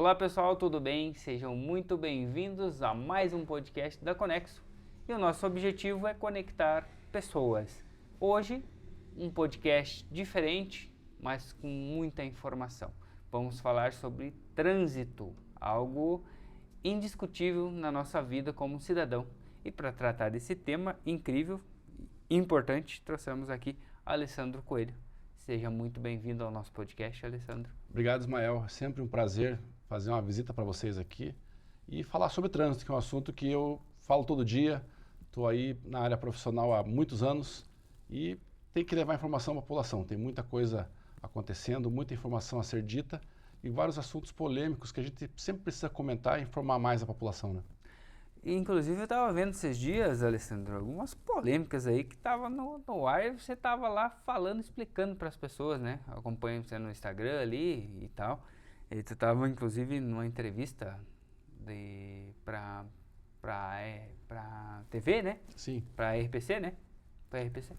Olá pessoal, tudo bem? Sejam muito bem-vindos a mais um podcast da Conexo. E o nosso objetivo é conectar pessoas. Hoje, um podcast diferente, mas com muita informação. Vamos falar sobre trânsito, algo indiscutível na nossa vida como cidadão. E para tratar desse tema incrível e importante, trouxemos aqui Alessandro Coelho. Seja muito bem-vindo ao nosso podcast, Alessandro. Obrigado, Ismael. É sempre um prazer fazer uma visita para vocês aqui e falar sobre trânsito, que é um assunto que eu falo todo dia. Estou aí na área profissional há muitos anos e tem que levar informação para a população. Tem muita coisa acontecendo, muita informação a ser dita e vários assuntos polêmicos que a gente sempre precisa comentar e informar mais a população, né? Inclusive eu estava vendo esses dias, Alessandro, algumas polêmicas aí que estavam no ar e você estava lá falando, explicando para as pessoas, né? Eu acompanho você no Instagram ali e tal. E tu estava inclusive numa entrevista para TV, né? Sim. Para RPC, né? Para RPC.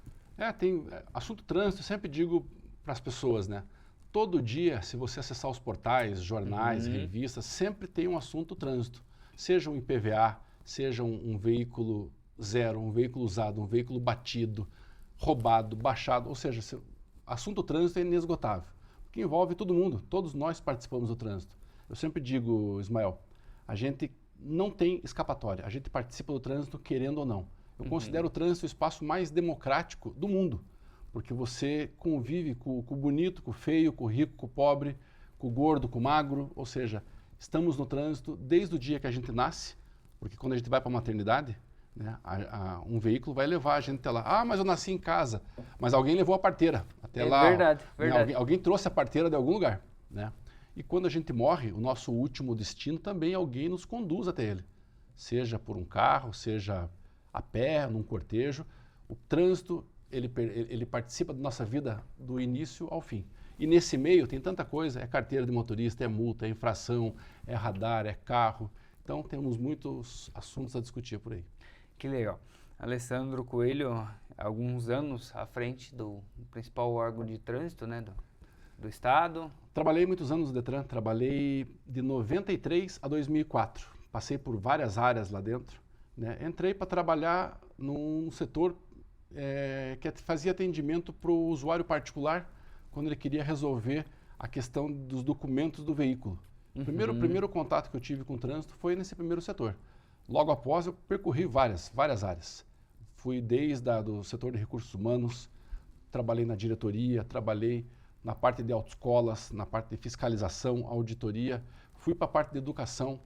Assunto trânsito, eu sempre digo para as pessoas, né? Todo dia, se você acessar os portais, jornais, revistas, sempre tem um assunto trânsito. Seja um IPVA, seja um veículo zero, um veículo usado, um veículo batido, roubado, baixado, ou seja, assunto trânsito é inesgotável, porque envolve todo mundo, todos nós participamos do trânsito. Eu sempre digo, Ismael, a gente não tem escapatória, a gente participa do trânsito querendo ou não. Eu considero o trânsito o espaço mais democrático do mundo, porque você convive com o bonito, com o feio, com o rico, com o pobre, com o gordo, com o magro, ou seja, estamos no trânsito desde o dia que a gente nasce, porque quando a gente vai para a maternidade, né, um veículo vai levar a gente até lá. Ah, mas eu nasci em casa. Mas alguém levou a parteira até lá. Verdade, Né, verdade. alguém trouxe a parteira de algum lugar. Né? E quando a gente morre, o nosso último destino também alguém nos conduz até ele. Seja por um carro, seja a pé, num cortejo. O trânsito, ele participa da nossa vida do início ao fim. E nesse meio tem tanta coisa, é carteira de motorista, é multa, é infração, é radar, é carro. Então temos muitos assuntos a discutir por aí. Que legal. Alessandro Coelho, alguns anos à frente do principal órgão de trânsito, né, do estado. Trabalhei muitos anos no Detran, trabalhei de 93 a 2004. Passei por várias áreas lá dentro. Né? Entrei para trabalhar num setor que fazia atendimento para o usuário particular, quando ele queria resolver a questão dos documentos do veículo. O primeiro contato que eu tive com o trânsito foi nesse primeiro setor. Logo após, eu percorri várias áreas. Fui desde do setor de recursos humanos, trabalhei na diretoria, trabalhei na parte de autoescolas, na parte de fiscalização, auditoria. Fui para a parte de educação,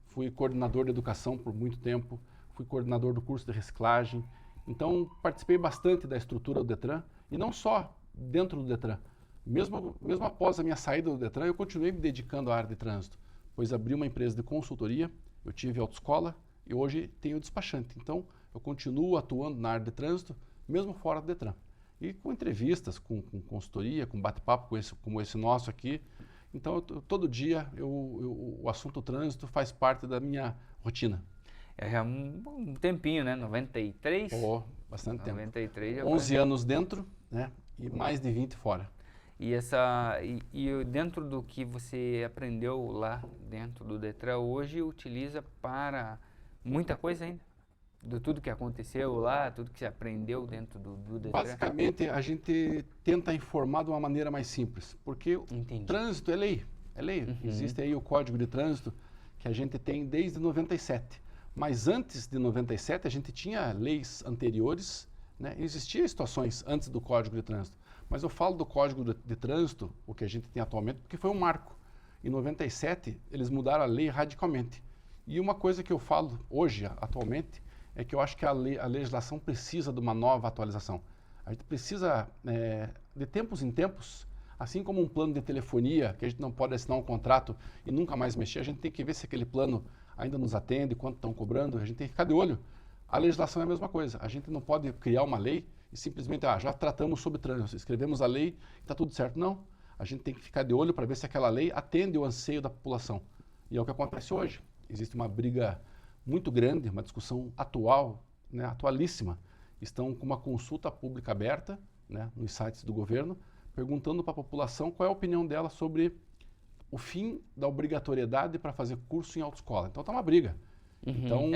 fui coordenador de educação por muito tempo, fui coordenador do curso de reciclagem. Então, participei bastante da estrutura do Detran, e não só dentro do Detran. Mesmo após a minha saída do Detran, eu continuei me dedicando à área de trânsito, pois abri uma empresa de consultoria, eu tive autoescola e hoje tenho despachante. Então, eu continuo atuando na área de trânsito, mesmo fora do Detran. E com entrevistas, com consultoria, com bate-papo como esse nosso aqui. Então, todo dia o assunto trânsito faz parte da minha rotina. É já um tempinho, né? 93? Bastante 93 tempo. 11 anos dentro, né? E mais de 20 fora. E dentro do que você aprendeu lá dentro do Detran, hoje utiliza para muita coisa ainda? De tudo que aconteceu lá, tudo que você aprendeu dentro do Detran? Basicamente, a gente tenta informar de uma maneira mais simples, porque o trânsito é lei. É lei. Existe aí o Código de Trânsito que a gente tem desde 97. Mas antes de 97, a gente tinha leis anteriores, né? Existiam situações antes do Código de Trânsito. Mas eu falo do Código de Trânsito, o que a gente tem atualmente, porque foi um marco. Em 97, eles mudaram a lei radicalmente. E uma coisa que eu falo hoje, atualmente, é que eu acho que a legislação precisa de uma nova atualização. A gente precisa, de tempos em tempos, assim como um plano de telefonia, que a gente não pode assinar um contrato e nunca mais mexer, a gente tem que ver se aquele plano ainda nos atende, quanto estão cobrando, a gente tem que ficar de olho. A legislação é a mesma coisa. A gente não pode criar uma lei e simplesmente, já tratamos sobre trânsito, escrevemos a lei e está tudo certo. Não. A gente tem que ficar de olho para ver se aquela lei atende o anseio da população. E é o que acontece hoje. Existe uma briga muito grande, uma discussão atual, né, atualíssima. Estão com uma consulta pública aberta, né, nos sites do governo, perguntando para a população qual é a opinião dela sobre o fim da obrigatoriedade para fazer curso em autoescola. Então, está uma briga. Então,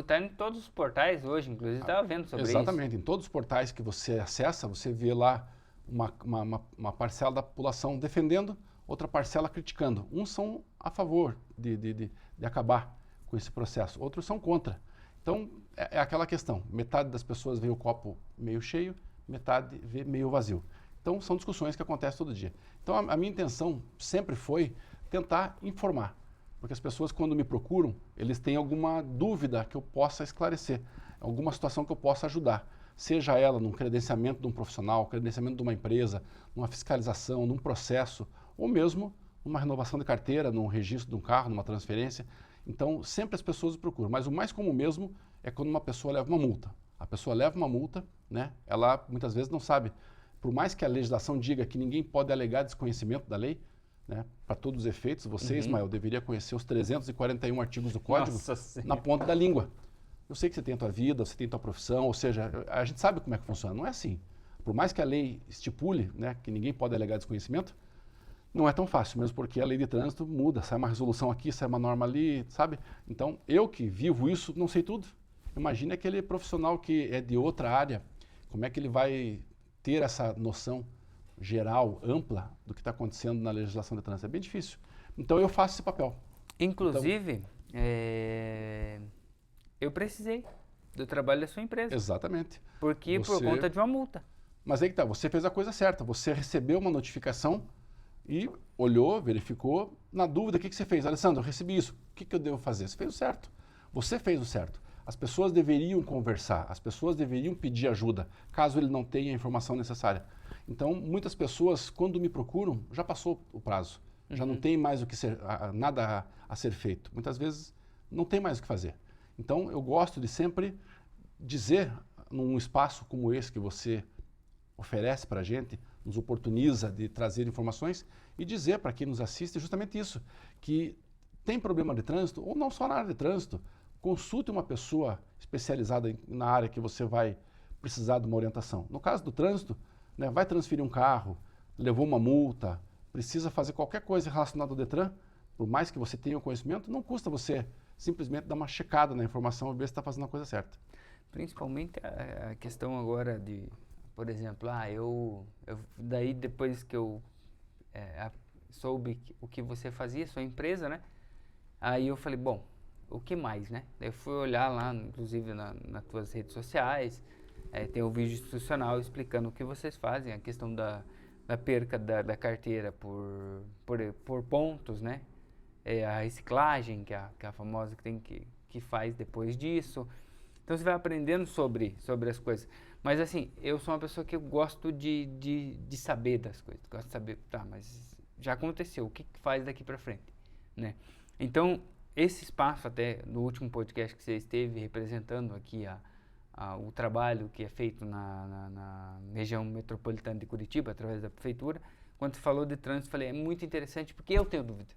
tá em todos os portais hoje, inclusive estava vendo sobre isso. Exatamente, em todos os portais que você acessa, você vê lá uma parcela da população defendendo, outra parcela criticando. Uns são a favor de acabar com esse processo, outros são contra. Então, é aquela questão, metade das pessoas vê o copo meio cheio, metade vê meio vazio. Então, são discussões que acontecem todo dia. Então, a minha intenção sempre foi tentar informar. Porque as pessoas, quando me procuram, eles têm alguma dúvida que eu possa esclarecer, alguma situação que eu possa ajudar. Seja ela num credenciamento de um profissional, credenciamento de uma empresa, numa fiscalização, num processo, ou mesmo numa renovação de carteira, num registro de um carro, numa transferência. Então, sempre as pessoas me procuram. Mas o mais comum mesmo é quando uma pessoa leva uma multa. A pessoa leva uma multa, né? Ela muitas vezes não sabe. Por mais que a legislação diga que ninguém pode alegar desconhecimento da lei, né? Para todos os efeitos, você, Ismael, deveria conhecer os 341 artigos do Código na ponta da língua. Eu sei que você tem a tua vida, você tem a tua profissão, ou seja, a gente sabe como é que funciona. Não é assim. Por mais que a lei estipule, né, que ninguém pode alegar desconhecimento, não é tão fácil, mesmo porque a lei de trânsito muda, sai uma resolução aqui, sai uma norma ali, sabe? Então, eu que vivo isso, não sei tudo. Imagine aquele profissional que é de outra área, como é que ele vai ter essa noção geral, ampla, do que está acontecendo na legislação de trânsito. É bem difícil. Então, eu faço esse papel. Inclusive, eu precisei do trabalho da sua empresa. Exatamente. Porque por conta de uma multa. Mas aí que tá, você fez a coisa certa. Você recebeu uma notificação e olhou, verificou. Na dúvida, o que você fez? Alessandro, eu recebi isso. O que eu devo fazer? Você fez o certo. Você fez o certo. As pessoas deveriam conversar. As pessoas deveriam pedir ajuda, caso ele não tenha a informação necessária. Então, muitas pessoas, quando me procuram, já passou o prazo. Já não tem mais nada a ser feito. Muitas vezes, não tem mais o que fazer. Então, eu gosto de sempre dizer, num espaço como esse que você oferece para a gente, nos oportuniza de trazer informações e dizer para quem nos assiste justamente isso, que tem problema de trânsito, ou não só na área de trânsito, consulte uma pessoa especializada na área que você vai precisar de uma orientação. No caso do trânsito, né, vai transferir um carro, levou uma multa, precisa fazer qualquer coisa relacionada ao Detran, por mais que você tenha o conhecimento, não custa você simplesmente dar uma checada na informação e ver se está fazendo a coisa certa. Principalmente a questão agora de, por exemplo, daí depois que eu soube o que você fazia, sua empresa, né? Aí eu falei, bom, o que mais, né? Daí eu fui olhar lá, inclusive nas tuas redes sociais, tem um vídeo institucional explicando o que vocês fazem, a questão da perca da carteira por pontos, né? A reciclagem, que é a famosa que faz depois disso. Então você vai aprendendo sobre as coisas. Mas assim, eu sou uma pessoa que eu gosto de saber das coisas. Gosto de saber, tá, mas já aconteceu, o que faz daqui para frente, né? Então, esse espaço até no último podcast que você esteve representando aqui o trabalho que é feito na região metropolitana de Curitiba, através da prefeitura, quando você falou de trânsito, eu falei, é muito interessante porque eu tenho dúvida.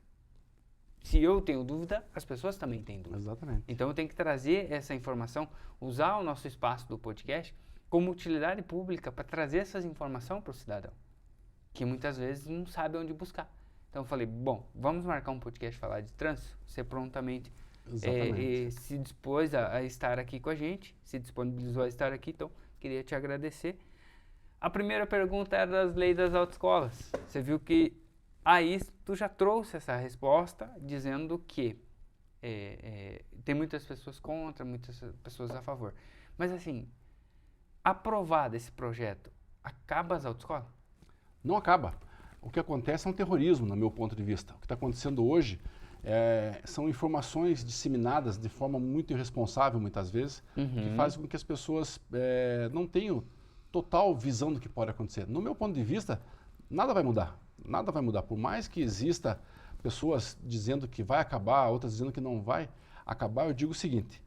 Se eu tenho dúvida, as pessoas também têm dúvida. Exatamente. Então eu tenho que trazer essa informação, usar o nosso espaço do podcast como utilidade pública para trazer essas informações para o cidadão, que muitas vezes não sabe onde buscar. Então eu falei, bom, vamos marcar um podcast falar de trânsito? Você prontamente se dispôs a estar aqui com a gente, se disponibilizou a estar aqui, então queria te agradecer. A primeira pergunta era das leis das autoescolas. Você viu que aí tu já trouxe essa resposta dizendo que tem muitas pessoas contra, muitas pessoas a favor. Mas assim, aprovado esse projeto, acaba as autoescolas? Não acaba. O que acontece é um terrorismo, no meu ponto de vista. O que está acontecendo hoje são informações disseminadas de forma muito irresponsável, muitas vezes, que fazem com que as pessoas não tenham total visão do que pode acontecer. No meu ponto de vista, nada vai mudar. Nada vai mudar. Por mais que exista pessoas dizendo que vai acabar, outras dizendo que não vai acabar, eu digo o seguinte,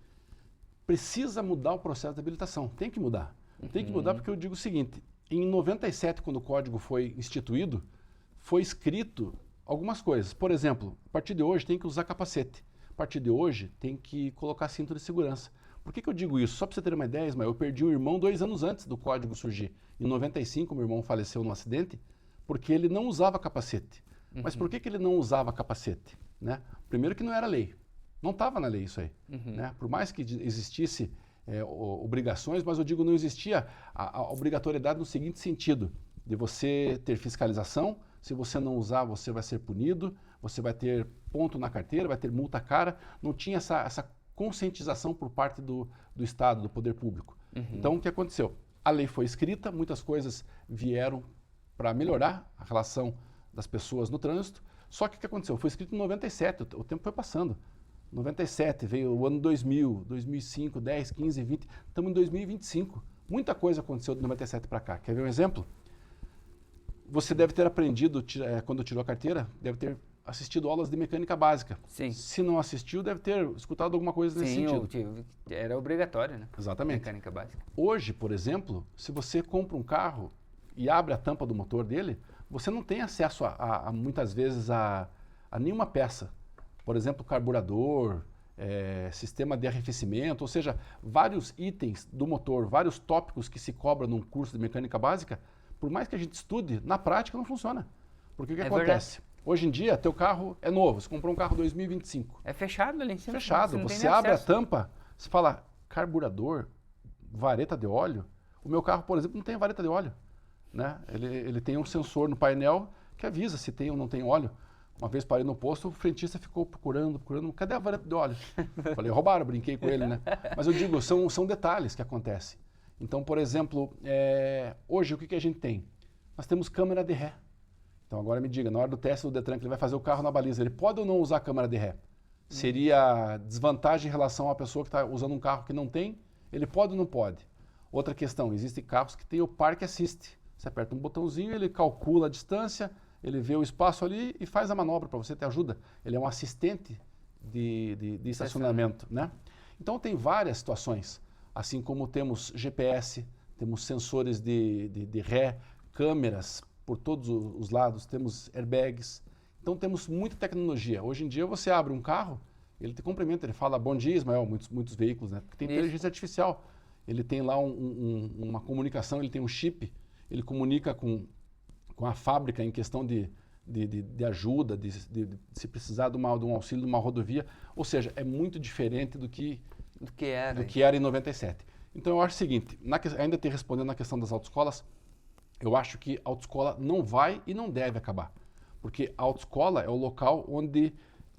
precisa mudar o processo de habilitação. Tem que mudar. Tem que mudar porque eu digo o seguinte, em 97, quando o código foi instituído, foi escrito algumas coisas. Por exemplo, a partir de hoje tem que usar capacete. A partir de hoje tem que colocar cinto de segurança. Por que eu digo isso? Só para você ter uma ideia, Ismael, eu perdi um irmão 2 anos antes do código surgir. Em 95, meu irmão faleceu num acidente porque ele não usava capacete. Mas por que ele não usava capacete? Né? Primeiro que não era lei. Não estava na lei isso aí. Né? Por mais que existisse obrigações, mas eu digo não existia a obrigatoriedade no seguinte sentido, de você ter fiscalização, se você não usar você vai ser punido, você vai ter ponto na carteira, vai ter multa cara, não tinha essa conscientização por parte do Estado, do poder público. Então o que aconteceu? A lei foi escrita, muitas coisas vieram para melhorar a relação das pessoas no trânsito, só que o que aconteceu? Foi escrito em 97, o tempo foi passando. 97, veio o ano 2000, 2005, 10, 15, 20, estamos em 2025. Muita coisa aconteceu de 97 para cá. Quer ver um exemplo? Você deve ter aprendido, quando tirou a carteira, deve ter assistido aulas de mecânica básica. Sim. Se não assistiu, deve ter escutado alguma coisa nesse sentido. Sim, era obrigatório, né? Exatamente. Mecânica básica. Hoje, por exemplo, se você compra um carro e abre a tampa do motor dele, você não tem acesso muitas vezes a nenhuma peça. Por exemplo, carburador, sistema de arrefecimento, ou seja, vários itens do motor, vários tópicos que se cobram num curso de mecânica básica, por mais que a gente estude, na prática não funciona. Porque o que acontece? Verdade. Hoje em dia, teu carro é novo, você comprou um carro 2025. É fechado ali em cima. Fechado. Você abre a tampa, você fala, carburador, vareta de óleo. O meu carro, por exemplo, não tem vareta de óleo. Né? Ele tem um sensor no painel que avisa se tem ou não tem óleo. Uma vez parei no posto, o frentista ficou procurando, cadê a vareta de óleo? Falei, roubaram, brinquei com ele, né? Mas eu digo, são detalhes que acontecem. Então, por exemplo, hoje o que a gente tem? Nós temos câmera de ré. Então agora me diga, na hora do teste do Detran, que ele vai fazer o carro na baliza, ele pode ou não usar a câmera de ré? Seria desvantagem em relação à pessoa que está usando um carro que não tem? Ele pode ou não pode? Outra questão, existem carros que tem o Park Assist. Você aperta um botãozinho, ele calcula a distância, ele vê o espaço ali e faz a manobra para você, te ajuda. Ele é um assistente de estacionamento, né? Então tem várias situações, assim como temos GPS, temos sensores de ré, câmeras por todos os lados, temos airbags. Então temos muita tecnologia. Hoje em dia você abre um carro, ele te cumprimenta, ele fala bom dia, Ismael, muitos veículos, né? Porque tem inteligência artificial. Ele tem lá uma comunicação, ele tem um chip, ele comunica com a fábrica em questão de ajuda, de se precisar de um auxílio de uma rodovia. Ou seja, é muito diferente do que era em 97. Então eu acho o seguinte, ainda te respondendo na questão das autoescolas, eu acho que a autoescola não vai e não deve acabar. Porque a autoescola é o local onde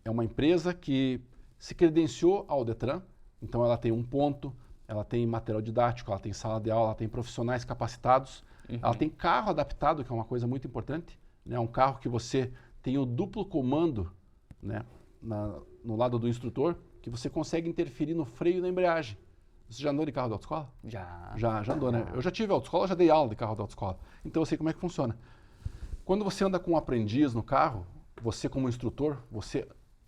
é uma empresa que se credenciou ao Detran, então ela tem um ponto, ela tem material didático, ela tem sala de aula, ela tem profissionais capacitados, ela tem carro adaptado, que é uma coisa muito importante, né? Um carro que você tem o duplo comando, né? No lado do instrutor, que você consegue interferir no freio e na embreagem. Você já andou de carro da autoescola? Já andou, né? Eu já tive autoescola, já dei aula de carro da autoescola. Então eu sei como é que funciona. Quando você anda com um aprendiz no carro, você como instrutor, você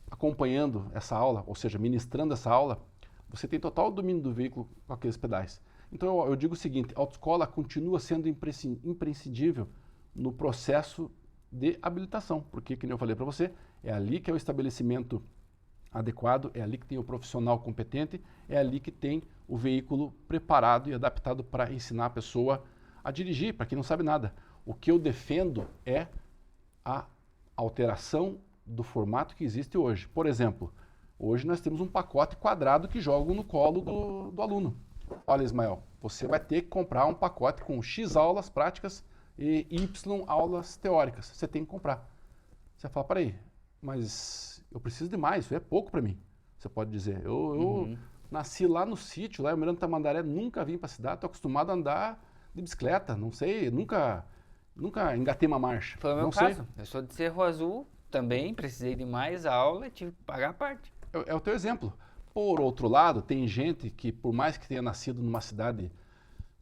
acompanhando essa aula, ou seja, ministrando essa aula, você tem total domínio do veículo com aqueles pedais. Então eu digo o seguinte, a autoescola continua sendo imprescindível no processo de habilitação, porque, como eu falei para você, é ali que é o estabelecimento adequado, é ali que tem o profissional competente, é ali que tem o veículo preparado e adaptado para ensinar a pessoa a dirigir, para quem não sabe nada. O que eu defendo é a alteração do formato que existe hoje. Por exemplo, hoje nós temos um pacote quadrado que jogam no colo do aluno. Olha, Ismael, você vai ter que comprar um pacote com X aulas práticas e Y aulas teóricas. Você tem que comprar. Você fala, peraí, mas eu preciso de mais, isso é pouco para mim. Você pode dizer, eu nasci lá no sítio, lá em Miranda Tamandaré, nunca vim para a cidade, estou acostumado a andar de bicicleta, não sei, nunca engatei uma marcha. Foi o meu caso. Eu sou de Cerro Azul, também precisei de mais aula e tive que pagar a parte. É o teu exemplo. Por outro lado, tem gente que, por mais que tenha nascido numa cidade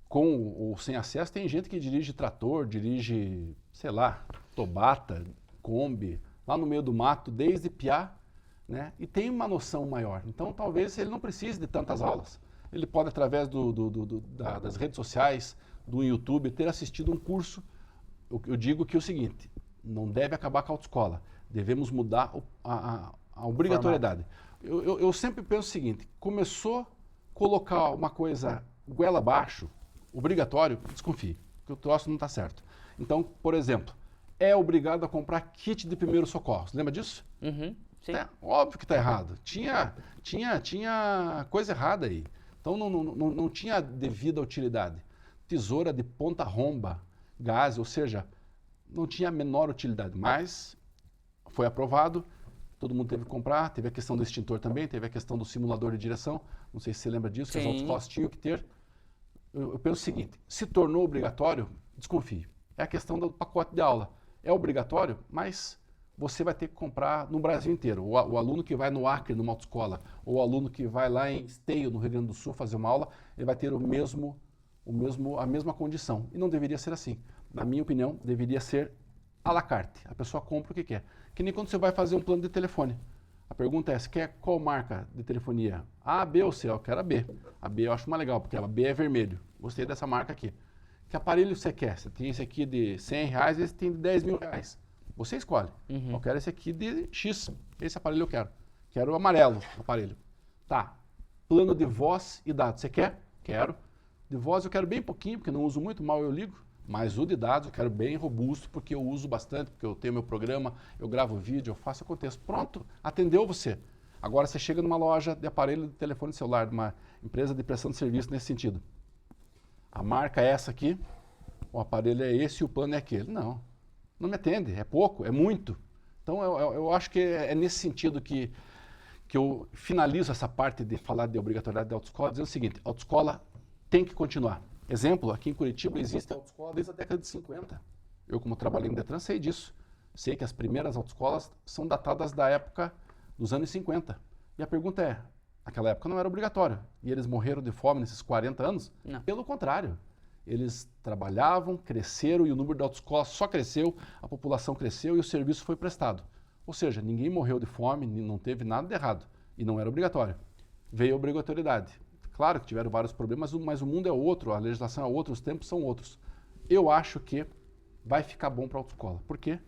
com ou sem acesso, tem gente que dirige trator, dirige, sei lá, Tobata, Kombi, lá no meio do mato, desde piá, né? E tem uma noção maior. Então, talvez ele não precise de tantas aulas. Ele pode, através das redes sociais, do YouTube, ter assistido um curso. Eu digo que é o seguinte, não deve acabar com a autoescola. Devemos mudar a obrigatoriedade. Eu sempre penso o seguinte, começou a colocar uma coisa goela abaixo, obrigatório, desconfie, que o troço não está certo. Então, por exemplo, é obrigado a comprar kit de primeiros socorros. Lembra disso? Uhum, sim. Óbvio que está errado. Tinha coisa errada aí. Então não tinha devida utilidade. Tesoura de ponta romba, gás, ou seja, não tinha a menor utilidade. Mas foi aprovado, todo mundo teve que comprar, teve a questão do extintor também, teve a questão do simulador de direção. Não sei se você lembra disso, que as autoescolas tinham que ter. Eu penso o seguinte, se tornou obrigatório, desconfie. É a questão do pacote de aula. É obrigatório, mas você vai ter que comprar no Brasil inteiro. O aluno que vai no Acre, numa autoescola, ou o aluno que vai lá em Esteio, no Rio Grande do Sul, fazer uma aula, ele vai ter a mesma condição. E não deveria ser assim. Na minha opinião, deveria ser à la carte. A pessoa compra o que quer. Que nem quando você vai fazer um plano de telefone. A pergunta é, você quer qual marca de telefonia? A, B ou C? Eu quero a B. A B eu acho mais legal, porque a B é vermelho. Gostei dessa marca aqui. Que aparelho você quer? Você tem esse aqui de R$100, esse tem de R$10.000. Você escolhe. Uhum. Eu quero esse aqui de X. Esse aparelho eu quero. Quero o amarelo aparelho. Tá. Plano de voz e dados. Você quer? Quero. De voz eu quero bem pouquinho, porque não uso muito, mal eu ligo. Mas o de dados eu quero bem robusto, porque eu uso bastante, porque eu tenho meu programa, eu gravo vídeo, eu faço, aconteço. Pronto, atendeu você. Agora você chega numa loja de aparelho de telefone celular, de uma empresa de prestação de serviço nesse sentido. A marca é essa aqui, o aparelho é esse e o plano é aquele. Não me atende, é pouco, é muito. Então eu acho que é nesse sentido que eu finalizo essa parte de falar de obrigatoriedade da autoescola, dizendo o seguinte, a autoescola tem que continuar. Exemplo, aqui em Curitiba existe a autoescola desde a década de 50. Eu, como trabalhei no Detran, sei disso. Sei que as primeiras autoescolas são datadas da época dos anos 50. E a pergunta é, naquela época não era obrigatório. E eles morreram de fome nesses 40 anos? Não. Pelo contrário. Eles trabalhavam, cresceram e o número de autoescolas só cresceu, a população cresceu e o serviço foi prestado. Ou seja, ninguém morreu de fome, não teve nada de errado. E não era obrigatório. Veio a obrigatoriedade. Claro que tiveram vários problemas, mas o mundo é outro, a legislação é outra, os tempos são outros. Eu acho que vai ficar bom para a autoescola. Por quê?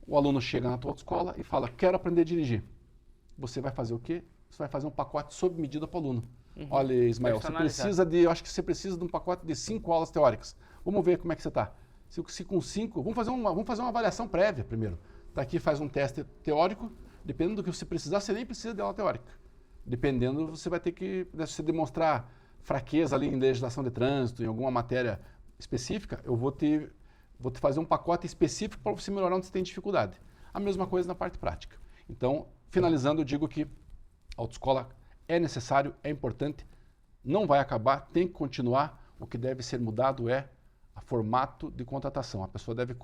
O aluno chega na tua autoescola e fala, quero aprender a dirigir. Você vai fazer o quê? Você vai fazer um pacote sob medida para o aluno. Uhum. Olha, Ismael, eu acho que você precisa de um pacote de 5 aulas teóricas. Vamos ver como é que você está. Se com 5, vamos fazer uma avaliação prévia primeiro. Tá aqui, faz um teste teórico, dependendo do que você precisar, você nem precisa de aula teórica. Dependendo, você vai ter que se demonstrar fraqueza ali em legislação de trânsito, em alguma matéria específica, eu vou te fazer um pacote específico para você melhorar onde você tem dificuldade. A mesma coisa na parte prática. Então, finalizando, eu digo que a autoescola é necessário, é importante, não vai acabar, tem que continuar. O que deve ser mudado é o formato de contratação. A pessoa deve...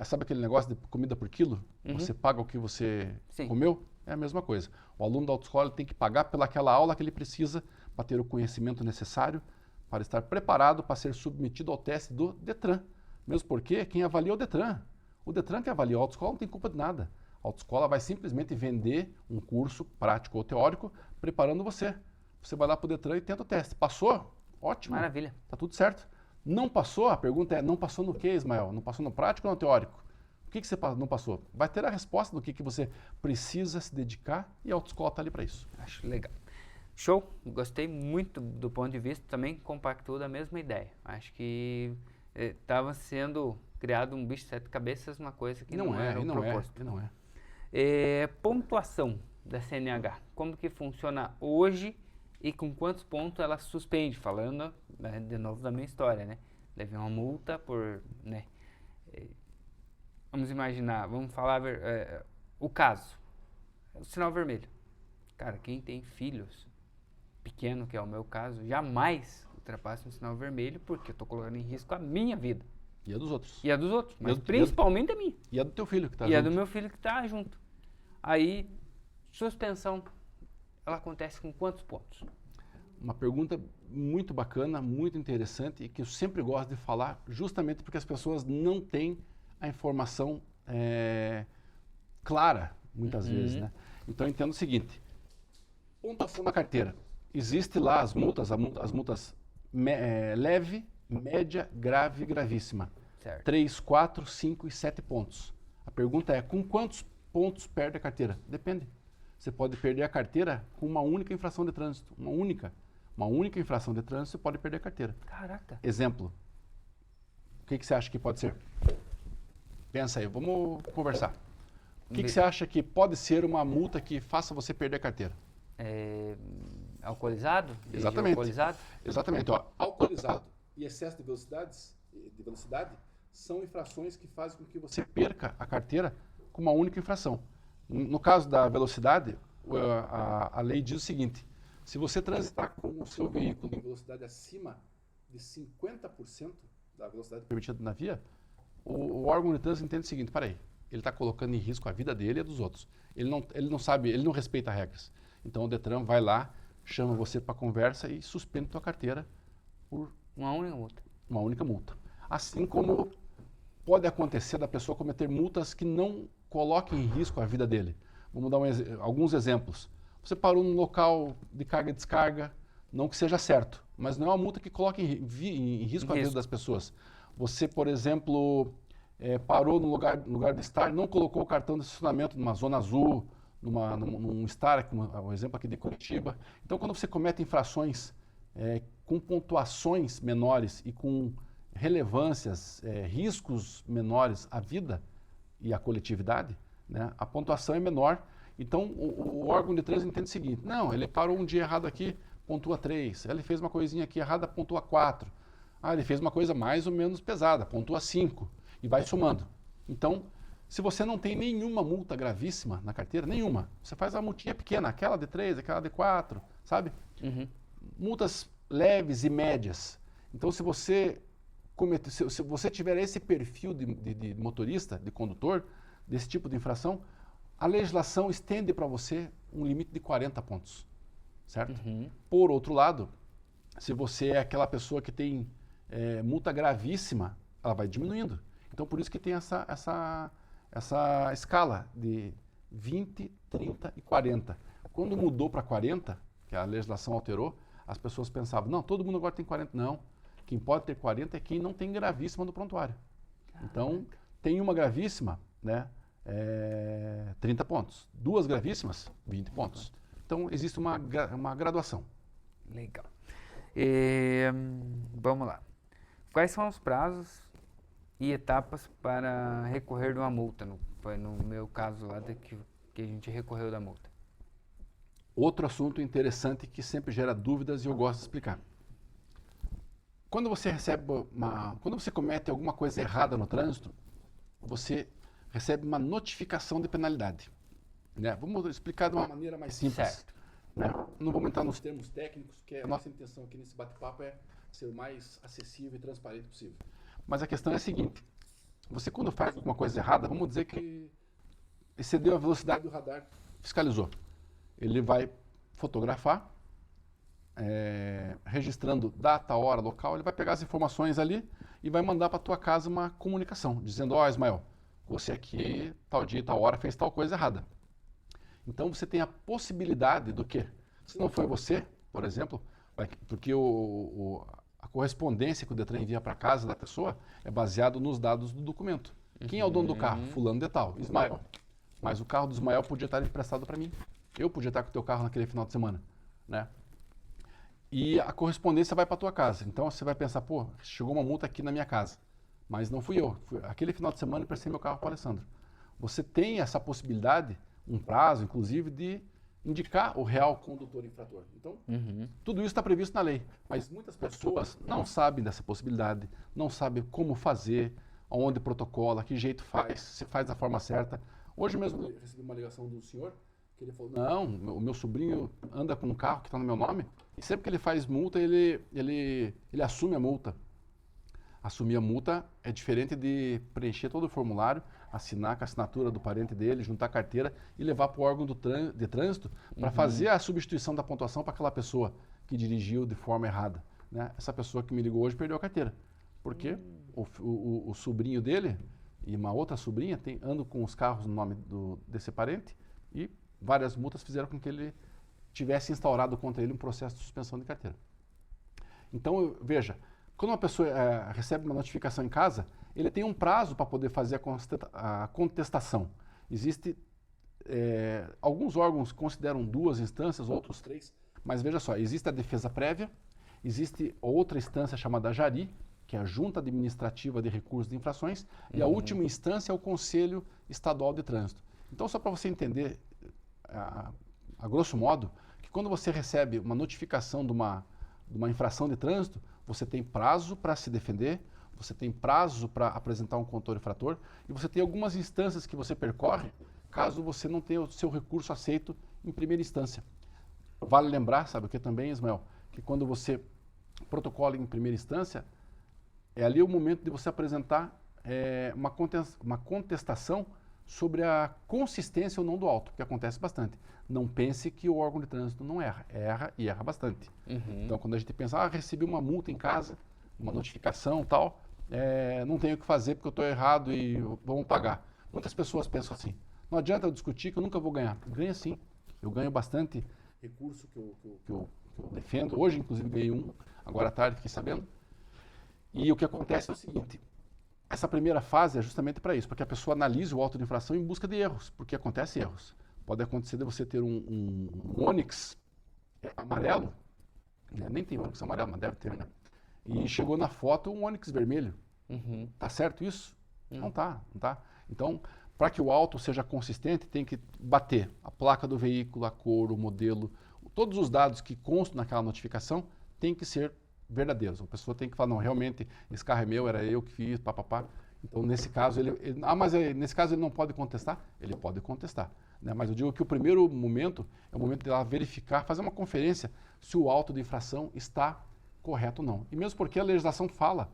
sabe aquele negócio de comida por quilo? Uhum. Você paga o que você comeu? É a mesma coisa. O aluno da autoescola tem que pagar pelaquela aula que ele precisa para ter o conhecimento necessário, para estar preparado para ser submetido ao teste do Detran. Mesmo porque quem avalia é o Detran. O Detran que avalia, a autoescola não tem culpa de nada. A autoescola vai simplesmente vender um curso prático ou teórico preparando você. Você vai lá para o Detran e tenta o teste. Passou? Ótimo. Maravilha. Está tudo certo. Não passou? A pergunta é, não passou no quê, Ismael? Não passou no prático ou no teórico? O que você não passou? Vai ter a resposta do que você precisa se dedicar e a autoescola está ali para isso. Acho legal. Show, gostei muito do ponto de vista, também compactou da mesma ideia. Acho que estava sendo criado um bicho de 7 cabeças, uma coisa que não era o proposto. Não é. Pontuação da CNH, como que funciona hoje e com quantos pontos ela suspende? Falando de novo da minha história, né? Levei uma multa por... né? Vamos imaginar, vamos falar o caso, o sinal vermelho. Cara, quem tem filhos pequeno, que é o meu caso, jamais ultrapassa um sinal vermelho, porque eu estou colocando em risco a minha vida. E a dos outros. E a dos outros, mas principalmente a minha. E a do teu filho que está junto. E a do meu filho que está junto. Aí, suspensão, ela acontece com quantos pontos? Uma pergunta muito bacana, muito interessante e que eu sempre gosto de falar, justamente porque as pessoas não têm a informação clara, muitas vezes, né? Então, eu entendo o seguinte, pontuação na carteira. Existe lá as multas leve, média, grave e gravíssima. Certo. 3, 4, 5 e 7 pontos. A pergunta é, com quantos pontos perde a carteira? Depende. Você pode perder a carteira com uma única infração de trânsito. Uma única infração de trânsito, você pode perder a carteira. Caraca. Exemplo. O que você acha que pode ser? Pensa aí, vamos conversar. O que você acha que pode ser uma multa que faça você perder a carteira? Alcoolizado? Exatamente. Alcoolizado? Exatamente. Ó, alcoolizado e excesso de velocidade são infrações que fazem com que você perca a carteira com uma única infração. No caso da velocidade, a lei diz o seguinte: se você transitar com o seu veículo em velocidade acima de 50% da velocidade permitida na via, o órgão de trânsito entende o seguinte: peraí, ele está colocando em risco a vida dele e a dos outros. Ele não sabe, ele não respeita regras. Então o Detran vai lá, chama você para conversa e suspende tua carteira por uma única multa. Uma única multa. Assim como pode acontecer da pessoa cometer multas que não coloquem em risco a vida dele. Vamos dar alguns exemplos. Você parou num local de carga e descarga, não que seja certo, mas não é uma multa que coloque em risco a vida das pessoas. Você, por exemplo, parou no lugar de estar, não colocou o cartão de estacionamento numa zona azul, num estar, um exemplo aqui de Curitiba. Então, quando você comete infrações com pontuações menores e com relevâncias, riscos menores à vida e à coletividade, né, a pontuação é menor. Então, o órgão de trânsito entende o seguinte: não, ele parou um dia errado aqui, pontua 3. Ele fez uma coisinha aqui errada, pontua 4. Ele fez uma coisa mais ou menos pesada, pontua 5. E vai somando. Então, se você não tem nenhuma multa gravíssima na carteira, nenhuma, você faz uma multinha pequena, aquela de 3, aquela de 4, sabe? Uhum. Multas leves e médias. Então, se você tiver esse perfil de motorista, de condutor, desse tipo de infração, a legislação estende para você um limite de 40 pontos, certo? Uhum. Por outro lado, se você é aquela pessoa que tem multa gravíssima, ela vai diminuindo. Então, por isso que tem essa escala de 20, 30 e 40. Quando mudou para 40, que a legislação alterou, as pessoas pensavam: não, todo mundo agora tem 40. Não, quem pode ter 40 é quem não tem gravíssima no prontuário. Então, tem uma gravíssima, né, 30 pontos. Duas gravíssimas, 20 pontos. Então, existe uma graduação. Legal. Vamos lá. Quais são os prazos e etapas para recorrer de uma multa? Foi no meu caso lá que a gente recorreu da multa. Outro assunto interessante que sempre gera dúvidas e eu gosto de explicar. Quando você comete alguma coisa errada no trânsito, você recebe uma notificação de penalidade. Né? Vamos explicar de uma maneira mais simples. Certo. Né? Não vamos entrar nos termos técnicos, que a nossa intenção aqui nesse bate-papo é ser o mais acessível e transparente possível. Mas a questão é a seguinte: você, quando faz alguma coisa errada, vamos dizer que excedeu a velocidade do radar, fiscalizou. Ele vai fotografar, registrando data, hora, local, ele vai pegar as informações ali e vai mandar para a tua casa uma comunicação, dizendo: ó, Ismael, você aqui, tal dia, tal hora, fez tal coisa errada. Então, você tem a possibilidade do quê? Se não foi você, por exemplo, porque a correspondência que o Detran envia para casa da pessoa é baseado nos dados do documento. Quem é o dono do carro? Fulano de tal, Ismael. Mas o carro do Ismael podia estar emprestado para mim. Eu podia estar com o teu carro naquele final de semana, né? E a correspondência vai para tua casa. Então, você vai pensar: pô, chegou uma multa aqui na minha casa. Mas não fui eu. Aquele final de semana eu prestei meu carro para o Alessandro. Você tem essa possibilidade, um prazo, inclusive, de indicar o real condutor infrator. Então, tudo isso está previsto na lei. Mas muitas pessoas não sabem dessa possibilidade, não sabem como fazer, aonde protocola, que jeito faz, se faz da forma certa. Hoje mesmo eu recebi uma ligação do senhor, que ele falou: não, o meu sobrinho anda com um carro que está no meu nome, e sempre que ele faz multa, ele assume a multa. Assumir a multa é diferente de preencher todo o formulário, assinar com a assinatura do parente dele, juntar a carteira e levar para o órgão de trânsito para fazer a substituição da pontuação para aquela pessoa que dirigiu de forma errada. Né? Essa pessoa que me ligou hoje perdeu a carteira, porque o sobrinho dele e uma outra sobrinha andam com os carros no nome desse parente e várias multas fizeram com que ele tivesse instaurado contra ele um processo de suspensão de carteira. Então, veja, quando uma pessoa recebe uma notificação em casa, ele tem um prazo para poder fazer a contestação. Existe, alguns órgãos consideram 2 instâncias, outros 3, mas veja só, existe a defesa prévia, existe outra instância chamada Jari, que é a Junta Administrativa de Recursos de Infrações, e a última instância é o Conselho Estadual de Trânsito. Então, só para você entender, a grosso modo, que quando você recebe uma notificação de uma infração de trânsito, você tem prazo para se defender, você tem prazo para apresentar um controle infrator e você tem algumas instâncias que você percorre caso você não tenha o seu recurso aceito em primeira instância. Vale lembrar, sabe o que também, Ismael? Que quando você protocola em primeira instância, é ali o momento de você apresentar uma contestação sobre a consistência ou não do auto, que acontece bastante. Não pense que o órgão de trânsito não erra. Erra e erra bastante. Então, quando a gente pensa, recebi uma multa em casa, uma notificação e tal, não tenho o que fazer porque eu estou errado e vamos pagar. Muitas pessoas pensam assim, não adianta eu discutir que eu nunca vou ganhar. Ganha sim. Eu ganho bastante recurso que eu defendo. Hoje, inclusive, ganhei um, agora à tarde, fiquei sabendo. E o que acontece é o seguinte, essa primeira fase é justamente para isso, para que a pessoa analise o auto de infração em busca de erros, porque acontecem erros. Pode acontecer de você ter um Onix amarelo, né? Nem tem Onix amarelo, mas deve ter, né? E chegou na foto um Onix vermelho. Tá certo isso? Não tá, não tá. Então, para que o auto seja consistente, tem que bater a placa do veículo, a cor, o modelo, todos os dados que constam naquela notificação tem que ser verdadeiros. A pessoa tem que falar, não, realmente, esse carro é meu, era eu que fiz, papapá. Então, nesse caso, nesse caso ele não pode contestar? Ele pode contestar. Né? Mas eu digo que o primeiro momento é o momento de ela verificar, fazer uma conferência se o auto de infração está correto ou não. E mesmo porque a legislação fala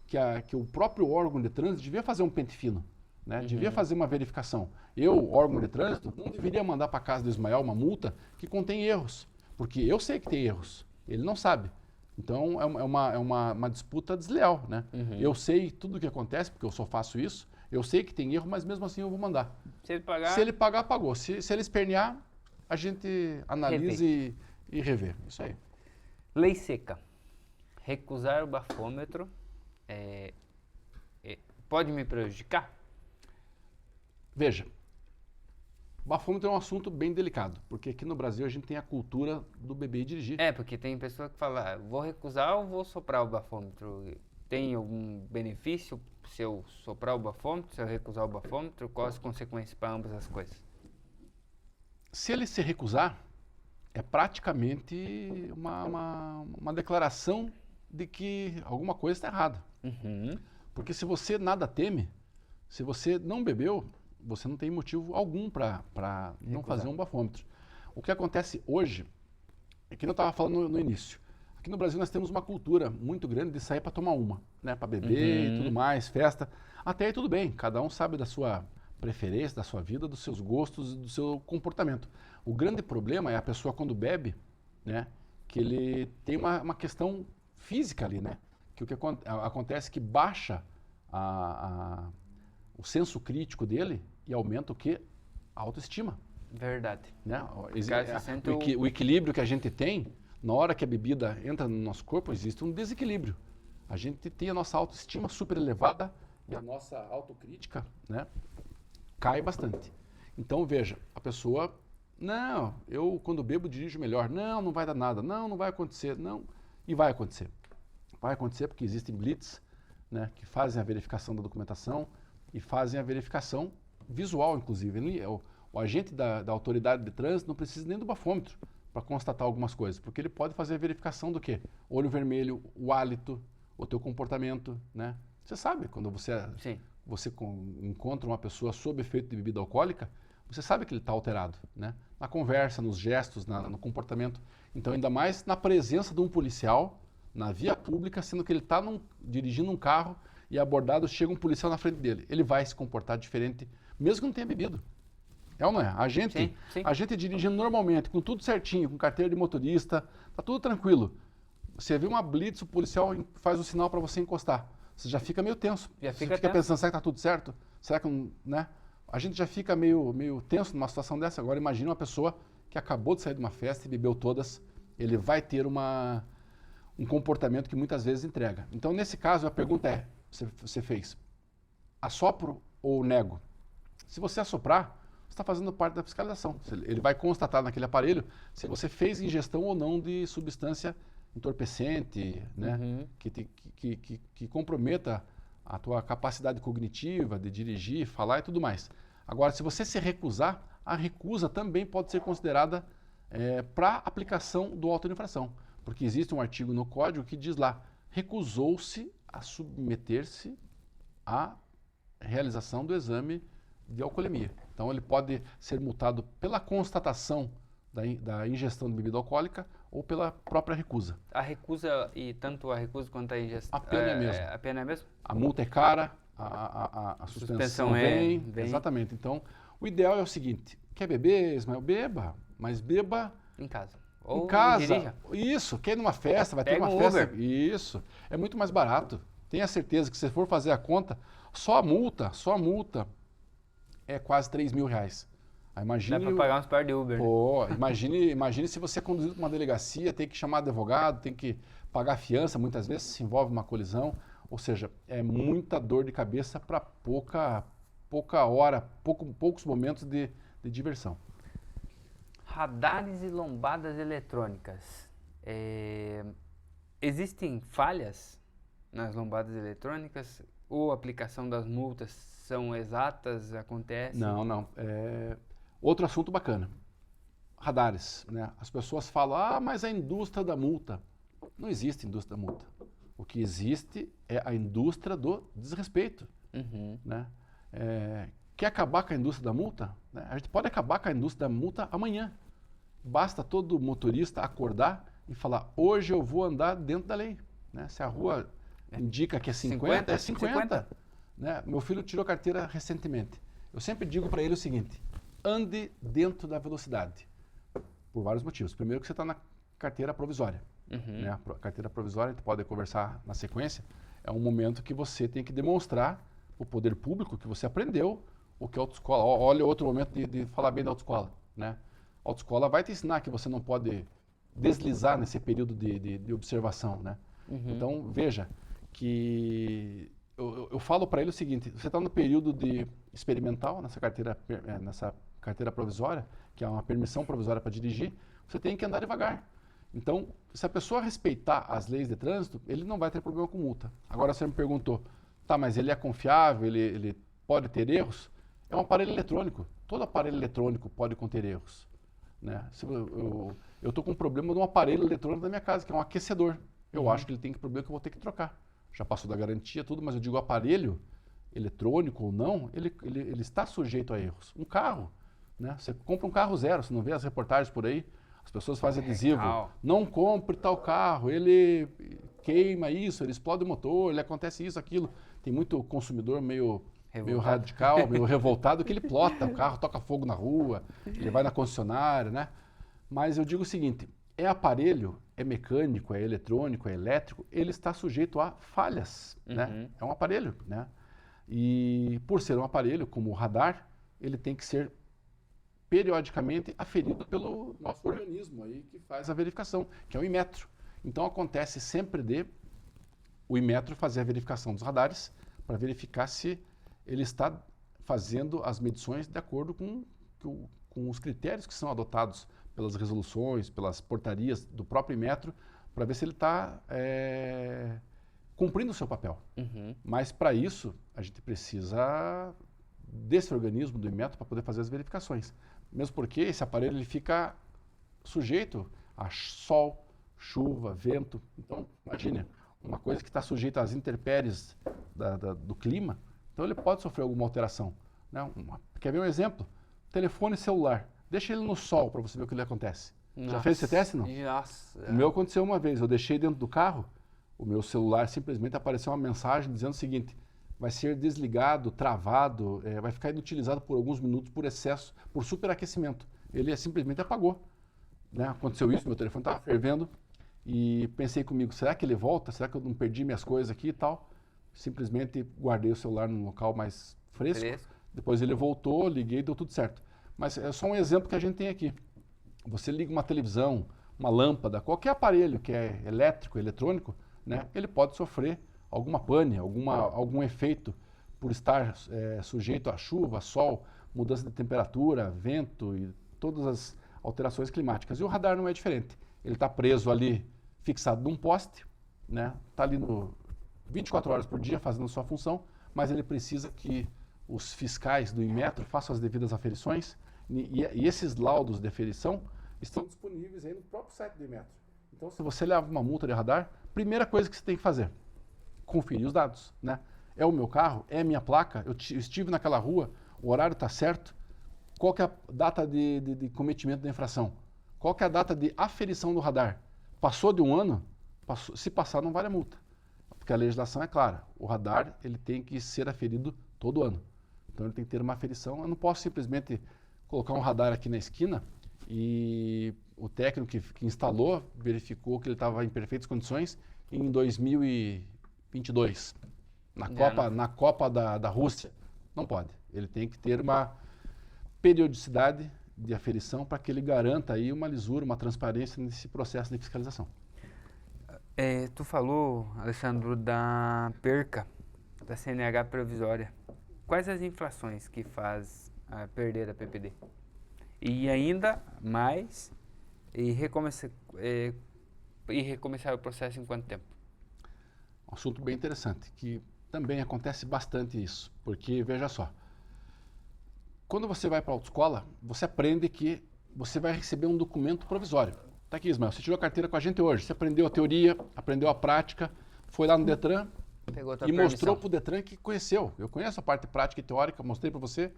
que o próprio órgão de trânsito devia fazer um pente fino, né? Devia fazer uma verificação. Eu, órgão de trânsito, não deveria mandar para casa do Ismael uma multa que contém erros, porque eu sei que tem erros, ele não sabe. Então, é uma disputa desleal, né? Eu sei tudo o que acontece, porque eu só faço isso, eu sei que tem erro, mas mesmo assim eu vou mandar. Se ele pagar... Se ele pagar, pagou. Se ele espernear, a gente analisa e revê. Isso aí. Lei seca. Recusar o bafômetro pode me prejudicar? Veja, bafômetro é um assunto bem delicado, porque aqui no Brasil a gente tem a cultura do beber e dirigir. Porque tem pessoa que fala, vou recusar ou vou soprar o bafômetro? Tem algum benefício se eu soprar o bafômetro, se eu recusar o bafômetro? Quais as consequências para ambas as coisas? Se ele se recusar, é praticamente uma declaração de que alguma coisa está errada. Porque se você nada teme, se você não bebeu, você não tem motivo algum para não fazer um bafômetro. O que acontece hoje, é que eu estava falando no início, aqui no Brasil nós temos uma cultura muito grande de sair para tomar uma, né, para beber e tudo mais, festa. Até aí tudo bem, cada um sabe da sua preferência, da sua vida, dos seus gostos, do seu comportamento. O grande problema é a pessoa quando bebe, né, que ele tem uma questão física ali, né, que o que acontece é que baixa o senso crítico dele e aumenta o quê? A autoestima. Verdade. Né? O equilíbrio que a gente tem, na hora que a bebida entra no nosso corpo, existe um desequilíbrio. A gente tem a nossa autoestima super elevada e a nossa autocrítica, né, cai bastante. Então, veja, a pessoa, não, eu quando bebo dirijo melhor. Não, não vai dar nada. Não, não vai acontecer. Não, e vai acontecer. Vai acontecer porque existem blitz, né, que fazem a verificação da documentação e fazem a verificação visual, inclusive. O agente da autoridade de trânsito não precisa nem do bafômetro para constatar algumas coisas, porque ele pode fazer a verificação do quê? Olho vermelho, o hálito, o teu comportamento, né? Você sabe, quando você encontra uma pessoa sob efeito de bebida alcoólica, você sabe que ele está alterado, né? Na conversa, nos gestos, no comportamento. Então, ainda mais na presença de um policial na via pública, sendo que ele está dirigindo um carro e abordado, chega um policial na frente dele. Ele vai se comportar diferente, mesmo que não tenha bebido. É ou não é? A gente dirigindo normalmente, com tudo certinho, com carteira de motorista, tá tudo tranquilo. Você vê uma blitz, o policial faz o sinal para você encostar. Você já fica meio tenso. Você fica pensando, será que tá tudo certo? Será que, né? A gente já fica meio tenso numa situação dessa. Agora imagine uma pessoa que acabou de sair de uma festa e bebeu todas. Ele vai ter um comportamento que muitas vezes entrega. Então, nesse caso, a pergunta é, você fez, assopro ou nego? Se você assoprar, você está fazendo parte da fiscalização. Ele vai constatar naquele aparelho se você fez ingestão ou não de substância entorpecente, né? Que comprometa a tua capacidade cognitiva de dirigir, falar e tudo mais. Agora, se você se recusar, a recusa também pode ser considerada para aplicação do auto de infração, porque existe um artigo no código que diz lá, recusou-se a submeter-se à realização do exame de alcoolemia. Então ele pode ser multado pela constatação da ingestão de bebida alcoólica ou pela própria recusa. A recusa, e tanto a recusa quanto a ingestão... A pena é a mesma. A pena é a mesma? A multa é cara, a suspensão vem. Exatamente. Então, o ideal é o seguinte, quer beber, Ismael? Beba, mas beba... Em casa. Ou em casa. Dirija. Isso, quer ir numa festa, vai ter uma festa. Uber. Isso, é muito mais barato. Tenha certeza que se for fazer a conta, só a multa é quase R$3.000. Imagine, dá para pagar uns par de Uber. Pô, imagine se você conduzir para uma delegacia, tem que chamar advogado, tem que pagar fiança, muitas vezes se envolve uma colisão. Ou seja, é muita dor de cabeça para pouca hora, poucos momentos de diversão. Radares e lombadas eletrônicas. Existem falhas nas lombadas eletrônicas? Ou a aplicação das multas são exatas, acontece? Não. Outro assunto bacana. Radares, né? As pessoas falam, mas a indústria da multa. Não existe indústria da multa. O que existe é a indústria do desrespeito. Né? Quer acabar com a indústria da multa? Né? A gente pode acabar com a indústria da multa amanhã. Basta todo motorista acordar e falar, hoje eu vou andar dentro da lei. Né? Se a rua indica que é 50, é 50. Né? Meu filho tirou carteira recentemente. Eu sempre digo para ele o seguinte, ande dentro da velocidade. Por vários motivos. Primeiro que você está na carteira provisória. Né? A carteira provisória, a gente pode conversar na sequência, é um momento que você tem que demonstrar o poder público que você aprendeu o que é autoescola. Olha outro momento de falar bem da autoescola. Né? A autoescola vai te ensinar que você não pode deslizar nesse período de observação. Né? Então, veja que eu falo para ele o seguinte, você está no período de experimental, nessa carteira provisória, que é uma permissão provisória para dirigir, você tem que andar devagar. Então, se a pessoa respeitar as leis de trânsito, ele não vai ter problema com multa. Agora você me perguntou, tá, mas ele é confiável, ele pode ter erros? É um aparelho eletrônico. Todo aparelho eletrônico pode conter erros. Né? Eu estou com um problema de um aparelho eletrônico da minha casa, que é um aquecedor. Eu acho que ele tem problema que eu vou ter que trocar. Já passou da garantia, tudo, mas eu digo aparelho eletrônico ou não, ele está sujeito a erros. Um carro, né? Você compra um carro zero, você não vê as reportagens por aí, as pessoas fazem adesivo, não compre tal carro, ele queima isso, ele explode o motor, ele acontece isso, aquilo. Tem muito consumidor meio radical, meio revoltado, que ele plota, o carro toca fogo na rua, ele vai na concessionária, né? Mas eu digo o seguinte, é aparelho, é mecânico, é eletrônico, é elétrico, ele está sujeito a falhas, né? É um aparelho, né? E por ser um aparelho, como o radar, ele tem que ser periodicamente aferido pelo nosso organismo aí que faz a verificação, que é o Inmetro. Então acontece sempre o Inmetro fazer a verificação dos radares para verificar se ele está fazendo as medições de acordo com os critérios que são adotados pelas resoluções, pelas portarias do próprio Inmetro, para ver se ele está cumprindo o seu papel. Mas para isso, a gente precisa desse organismo do Inmetro para poder fazer as verificações. Mesmo porque esse aparelho ele fica sujeito a sol, chuva, vento. Então, imagine, uma coisa que está sujeita às intempéries do clima, então ele pode sofrer alguma alteração. Né? Quer ver um exemplo? Telefone celular. Deixa ele no sol para você ver o que acontece. Nossa. Já fez esse teste, não? Nossa. O meu aconteceu uma vez. Eu deixei dentro do carro, o meu celular simplesmente apareceu uma mensagem dizendo o seguinte, vai ser desligado, travado, vai ficar inutilizado por alguns minutos por excesso, por superaquecimento. Ele simplesmente apagou. Né? Aconteceu isso, meu telefone estava fervendo e pensei comigo, será que ele volta? Será que eu não perdi minhas coisas aqui e tal? Simplesmente guardei o celular num local mais fresco. Depois ele voltou, liguei e deu tudo certo. Mas é só um exemplo que a gente tem aqui. Você liga uma televisão, uma lâmpada, qualquer aparelho que é elétrico, eletrônico, né, ele pode sofrer alguma pane, algum efeito por estar sujeito a chuva, sol, mudança de temperatura, vento e todas as alterações climáticas. E o radar não é diferente. Ele está preso ali fixado num poste, né? Está ali 24 horas por dia fazendo sua função, mas ele precisa que os fiscais do Inmetro façam as devidas aferições e esses laudos de aferição estão disponíveis aí no próprio site do Inmetro. Então, se você leva uma multa de radar, primeira coisa que você tem que fazer, conferir os dados, né? É o meu carro? É a minha placa? Eu estive naquela rua? O horário está certo? Qual que é a data de cometimento da infração? Qual que é a data de aferição do radar? Passou de um ano? Se passar, não vale a multa. Porque a legislação é clara. O radar ele tem que ser aferido todo ano. Então ele tem que ter uma aferição. Eu não posso simplesmente colocar um radar aqui na esquina e o técnico que instalou verificou que ele estava em perfeitas condições em 2022, na Copa da Rússia. Não pode. Ele tem que ter uma periodicidade de aferição para que ele garanta aí uma lisura, uma transparência nesse processo de fiscalização. Tu falou, Alessandro, da perca da CNH provisória. Quais as infrações que faz perder a PPD? E ainda mais, recomeçar o processo em quanto tempo? Um assunto bem interessante, que também acontece bastante isso, porque veja só, quando você vai para a autoescola, você aprende que você vai receber um documento provisório. Está aqui, Ismael, você tirou a carteira com a gente hoje, você aprendeu a teoria, aprendeu a prática, foi lá no Detran e mostrou para o Detran que conheceu. Eu conheço a parte prática e teórica, mostrei para você,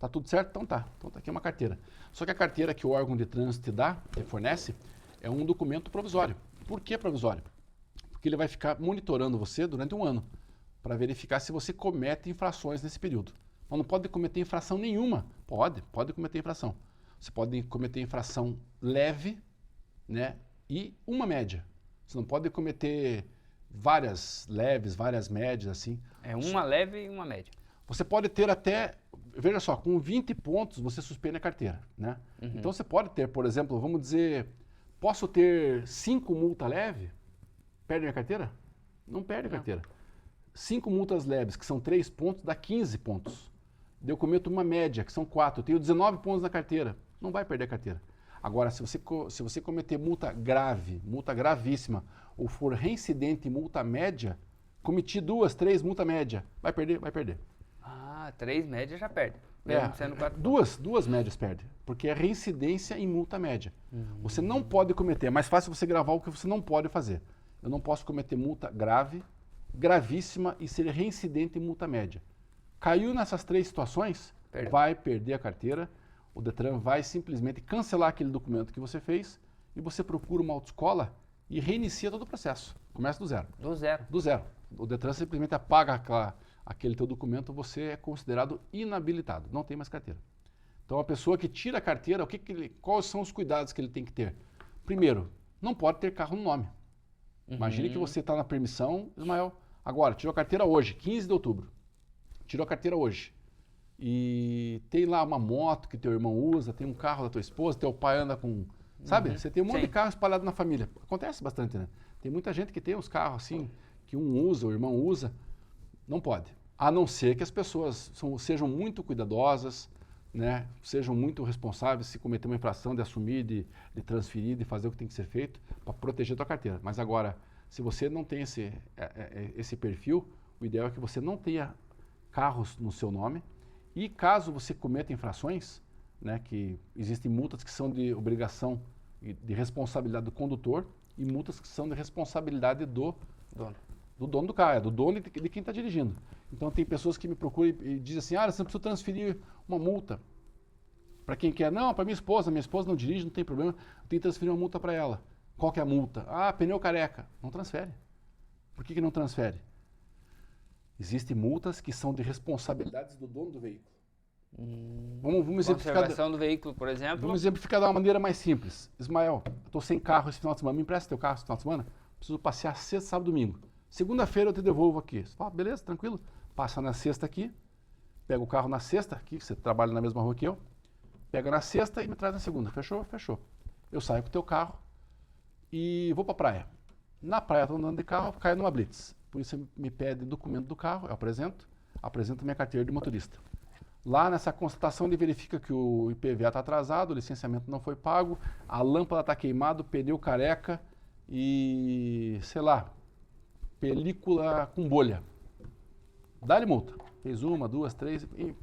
tá tudo certo? Então tá aqui uma carteira. Só que a carteira que o órgão de trânsito te dá, te fornece, é um documento provisório. Por que provisório? Porque ele vai ficar monitorando você durante um ano, para verificar se você comete infrações nesse período. Mas não pode cometer infração nenhuma. Pode cometer infração. Você pode cometer infração leve, né, e uma média. Você não pode cometer várias leves, várias médias, assim. É uma leve e uma média. Você pode ter até, veja só, com 20 pontos você suspende a carteira, né? Uhum. Então você pode ter, por exemplo, vamos dizer, posso ter 5 multas leves? Perde a carteira? Não perde a carteira. 5 multas leves, que são 3 pontos, dá 15 pontos. Eu cometo uma média, que são 4. Eu tenho 19 pontos na carteira. Não vai perder a carteira. Agora, se você cometer multa grave, multa gravíssima, ou for reincidente em multa média, cometi 2, 3 multa média, vai perder? Vai perder. 3 médias já perde. Sendo 4 duas médias perde, porque é reincidência em multa média. Você não pode cometer, é mais fácil você gravar o que você não pode fazer. Eu não posso cometer multa grave, gravíssima e ser reincidente em multa média. Caiu nessas 3 situações, vai perder a carteira, o Detran vai simplesmente cancelar aquele documento que você fez e você procura uma autoescola e reinicia todo o processo. Começa do zero. Do zero. Do zero. O Detran simplesmente apaga aquele teu documento, você é considerado inabilitado, não tem mais carteira. Então a pessoa que tira a carteira, quais são os cuidados que ele tem que ter? Primeiro, não pode ter carro no nome. Imagine que você está na permissão, Ismael, agora, tirou a carteira hoje, 15 de outubro. Tirou a carteira hoje. E tem lá uma moto que teu irmão usa, tem um carro da tua esposa, teu pai anda com... Sabe? Você tem um monte de carro espalhado na família. Acontece bastante, né? Tem muita gente que tem uns carros assim, que um usa, o irmão usa. Não pode. A não ser que as pessoas sejam muito cuidadosas, né? Sejam muito responsáveis se cometer uma infração de assumir, de transferir, de fazer o que tem que ser feito para proteger a tua carteira. Mas agora, se você não tem esse perfil, o ideal é que você não tenha carros no seu nome. E caso você cometa infrações, né, que existem multas que são de obrigação de responsabilidade do condutor e multas que são de responsabilidade do dono do carro, do dono de quem está dirigindo. Então tem pessoas que me procuram e dizem assim, você precisa transferir uma multa. Para quem quer? Não, para minha esposa não dirige, não tem problema, eu tenho que transferir uma multa para ela. Qual que é a multa? Pneu careca. Não transfere. Por que não transfere? Existem multas que são de responsabilidades do dono do veículo. Vamos exemplificar. Conservação do veículo, por exemplo. Vamos exemplificar de uma maneira mais simples. Ismael, eu estou sem carro esse final de semana, me empresta teu carro esse final de semana? Preciso passear sexta, sábado, domingo. Segunda-feira eu te devolvo aqui. Você fala, beleza, tranquilo. Passa na sexta aqui, pega o carro na sexta, aqui, você trabalha na mesma rua que eu, pega na sexta e me traz na segunda. Fechou? Fechou. Eu saio com o teu carro e vou para a praia. Na praia, estou andando de carro, caio numa blitz. Por isso me pede documento do carro, eu apresento minha carteira de motorista. Lá nessa constatação ele verifica que o IPVA está atrasado, o licenciamento não foi pago, a lâmpada está queimada, o pneu careca, e, sei lá, película com bolha. Dá-lhe multa. Fez 1, 2, 3, e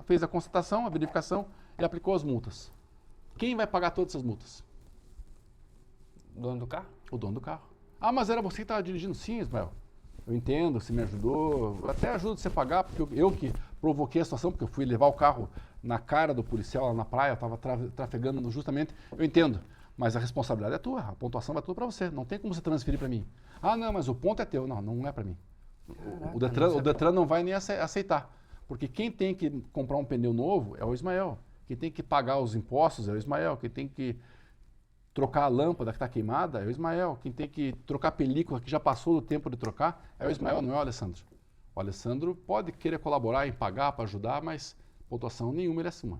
fez a constatação, a verificação e aplicou as multas. Quem vai pagar todas essas multas? Dono do carro? O dono do carro. Ah, mas era você que estava dirigindo? Sim, Ismael. Eu entendo, você me ajudou. Eu até ajudo você a pagar, porque eu que provoquei a situação, porque eu fui levar o carro na cara do policial lá na praia, eu estava trafegando justamente. Eu entendo, mas a responsabilidade é tua, a pontuação vai tudo para você. Não tem como você transferir para mim. Ah, não, mas o ponto é teu. Não, não é para mim. Caraca, O Detran não vai nem aceitar. Porque quem tem que comprar um pneu novo é o Ismael. Quem tem que pagar os impostos é o Ismael. Quem tem que trocar a lâmpada que está queimada é o Ismael. Quem tem que trocar a película que já passou do tempo de trocar é o Ismael, não é o Alessandro. O Alessandro pode querer colaborar em pagar para ajudar, mas pontuação nenhuma ele assume.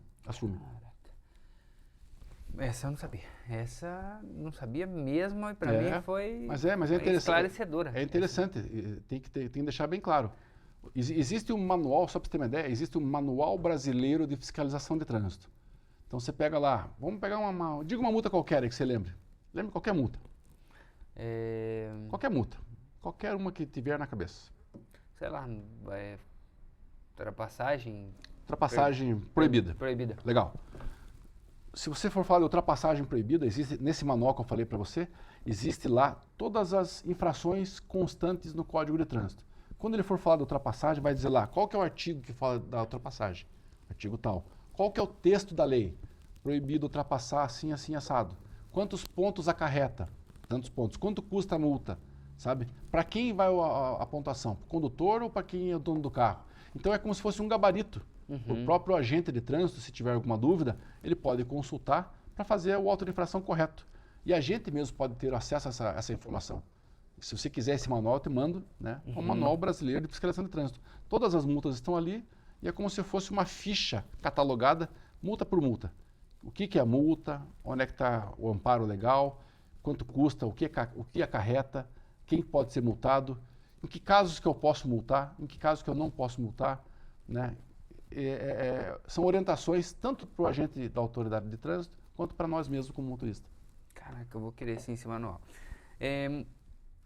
Essa eu não sabia. Essa não sabia mesmo e para mim foi mas é interessante, esclarecedora. É interessante, tem que deixar bem claro. Existe um manual, só para você ter uma ideia, existe um manual brasileiro de fiscalização de trânsito. Então você pega lá, vamos pegar diga uma multa qualquer aí que você lembre. Lembre qualquer multa. Qualquer multa. Qualquer uma que tiver na cabeça. Sei lá, ultrapassagem. Ultrapassagem proibida. Proibida. Legal. Se você for falar de ultrapassagem proibida, existe nesse manual que eu falei para você, existe lá todas as infrações constantes no Código de Trânsito. Quando ele for falar de ultrapassagem, vai dizer lá qual que é o artigo que fala da ultrapassagem. Artigo tal. Qual que é o texto da lei? Proibido ultrapassar assim, assim, assado. Quantos pontos acarreta? Tantos pontos. Quanto custa a multa? Sabe? Para quem vai a pontuação? Para o condutor ou para quem é o dono do carro? Então é como se fosse um gabarito. O próprio agente de trânsito, se tiver alguma dúvida, ele pode consultar para fazer o auto de infração correto. E a gente mesmo pode ter acesso a essa informação. Se você quiser esse manual, eu te mando, né? O Manual Brasileiro de Fiscalização de Trânsito. Todas as multas estão ali e é como se fosse uma ficha catalogada, multa por multa. O que é a multa, onde é que está o amparo legal, quanto custa, o que acarreta, quem pode ser multado, em que casos que eu posso multar, em que casos que eu não posso multar, né? São orientações tanto para o agente da autoridade de trânsito quanto para nós mesmos como motorista. Caraca, eu vou querer sim esse manual.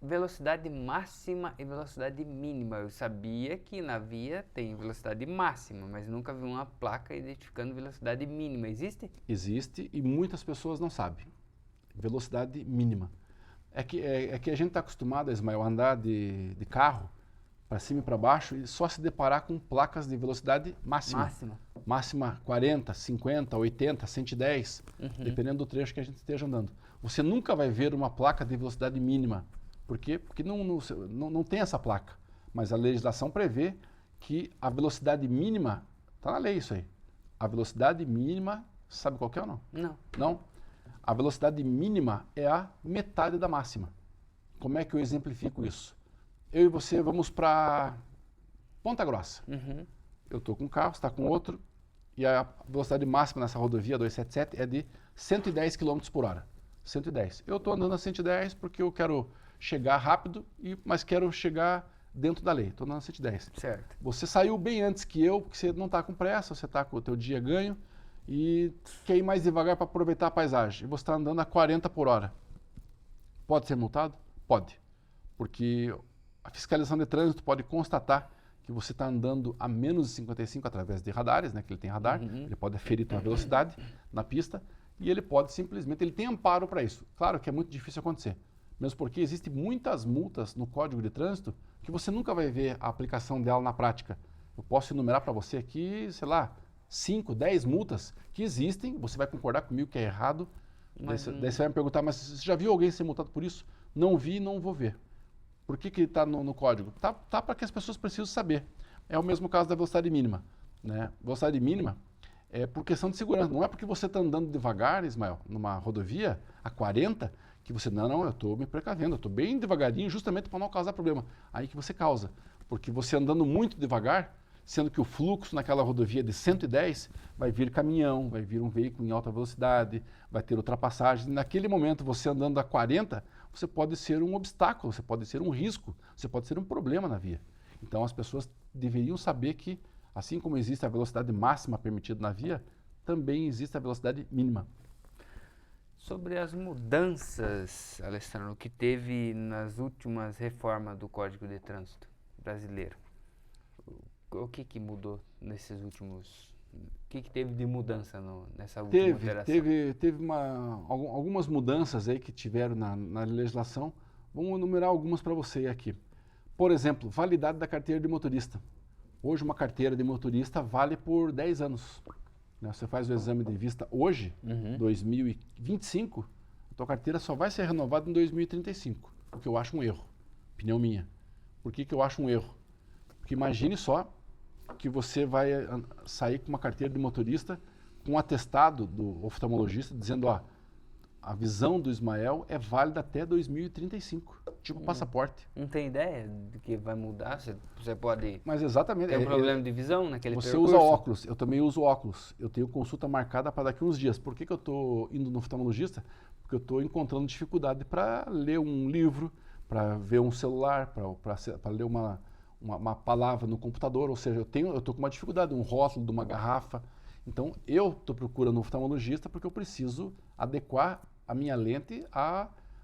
Velocidade máxima e velocidade mínima. Eu sabia que na via tem velocidade máxima, mas nunca vi uma placa identificando velocidade mínima. Existe? Existe e muitas pessoas não sabem. Velocidade mínima. É que a gente está acostumado, Ismael, a andar de carro para cima e para baixo e só se deparar com placas de velocidade máxima. Máxima 40, 50, 80, 110, dependendo do trecho que a gente esteja andando. Você nunca vai ver uma placa de velocidade mínima. Por quê? Porque não tem essa placa. Mas a legislação prevê que a velocidade mínima, está na lei isso aí. A velocidade mínima, sabe qual que é ou não? Não. Não? A velocidade mínima é a metade da máxima. Como é que eu exemplifico isso? Eu e você vamos para Ponta Grossa. Eu estou com um carro, você está com outro, e a velocidade máxima nessa rodovia 277 é de 110 km por hora. 110. Eu estou andando a 110 porque eu quero chegar rápido, mas quero chegar dentro da lei. Estou andando a 110. Certo. Você saiu bem antes que eu, porque você não está com pressa, você está com o teu dia ganho e quer ir mais devagar para aproveitar a paisagem. E você está andando a 40 por hora. Pode ser multado? Pode. Porque a fiscalização de trânsito pode constatar que você está andando a menos de 55 através de radares, né, que ele tem radar, ele pode aferir tua velocidade na pista e ele pode simplesmente, ele tem amparo para isso. Claro que é muito difícil acontecer, mesmo porque existem muitas multas no Código de Trânsito que você nunca vai ver a aplicação dela na prática. Eu posso enumerar para você aqui, sei lá, 5, 10 multas que existem, você vai concordar comigo que é errado, daí você vai me perguntar, mas você já viu alguém ser multado por isso? Não vi, não vou ver. Por que está no código? Tá para que as pessoas precisam saber. É o mesmo caso da velocidade mínima. Né? Velocidade mínima é por questão de segurança. Não é porque você está andando devagar, Ismael, numa rodovia a 40, que você, não, eu estou me precavendo, eu estou bem devagarinho justamente para não causar problema. Aí que você causa. Porque você andando muito devagar, sendo que o fluxo naquela rodovia de 110, vai vir caminhão, vai vir um veículo em alta velocidade, vai ter ultrapassagem. E naquele momento, você andando a 40, você pode ser um obstáculo, você pode ser um risco, você pode ser um problema na via. Então as pessoas deveriam saber que, assim como existe a velocidade máxima permitida na via, também existe a velocidade mínima. Sobre as mudanças, Alessandro, que teve nas últimas reformas do Código de Trânsito brasileiro. O que mudou nesses últimos... O que teve de mudança nessa última alteração? Teve algumas mudanças aí que tiveram na legislação. Vamos enumerar algumas para você aqui. Por exemplo, validade da carteira de motorista. Hoje uma carteira de motorista vale por 10 anos. Você faz o exame de vista hoje, 2025, a tua carteira só vai ser renovada em 2035, o que eu acho um erro, opinião minha. Por que eu acho um erro? Porque imagine só que você vai sair com uma carteira de motorista com um atestado do oftalmologista dizendo, ó, a visão do Ismael é válida até 2035, tipo passaporte. Não tem ideia de que vai mudar? Você pode... Mas exatamente. Tem um problema de visão naquele Você percurso? usa óculos, eu também uso óculos. Eu tenho consulta marcada para daqui uns dias. Por que eu estou indo no oftalmologista? Porque eu estou encontrando dificuldade para ler um livro, para ver um celular, para ler uma palavra no computador. Ou seja, eu estou com uma dificuldade, um rótulo de uma garrafa. Então, eu estou procurando um oftalmologista porque eu preciso adequar a minha lente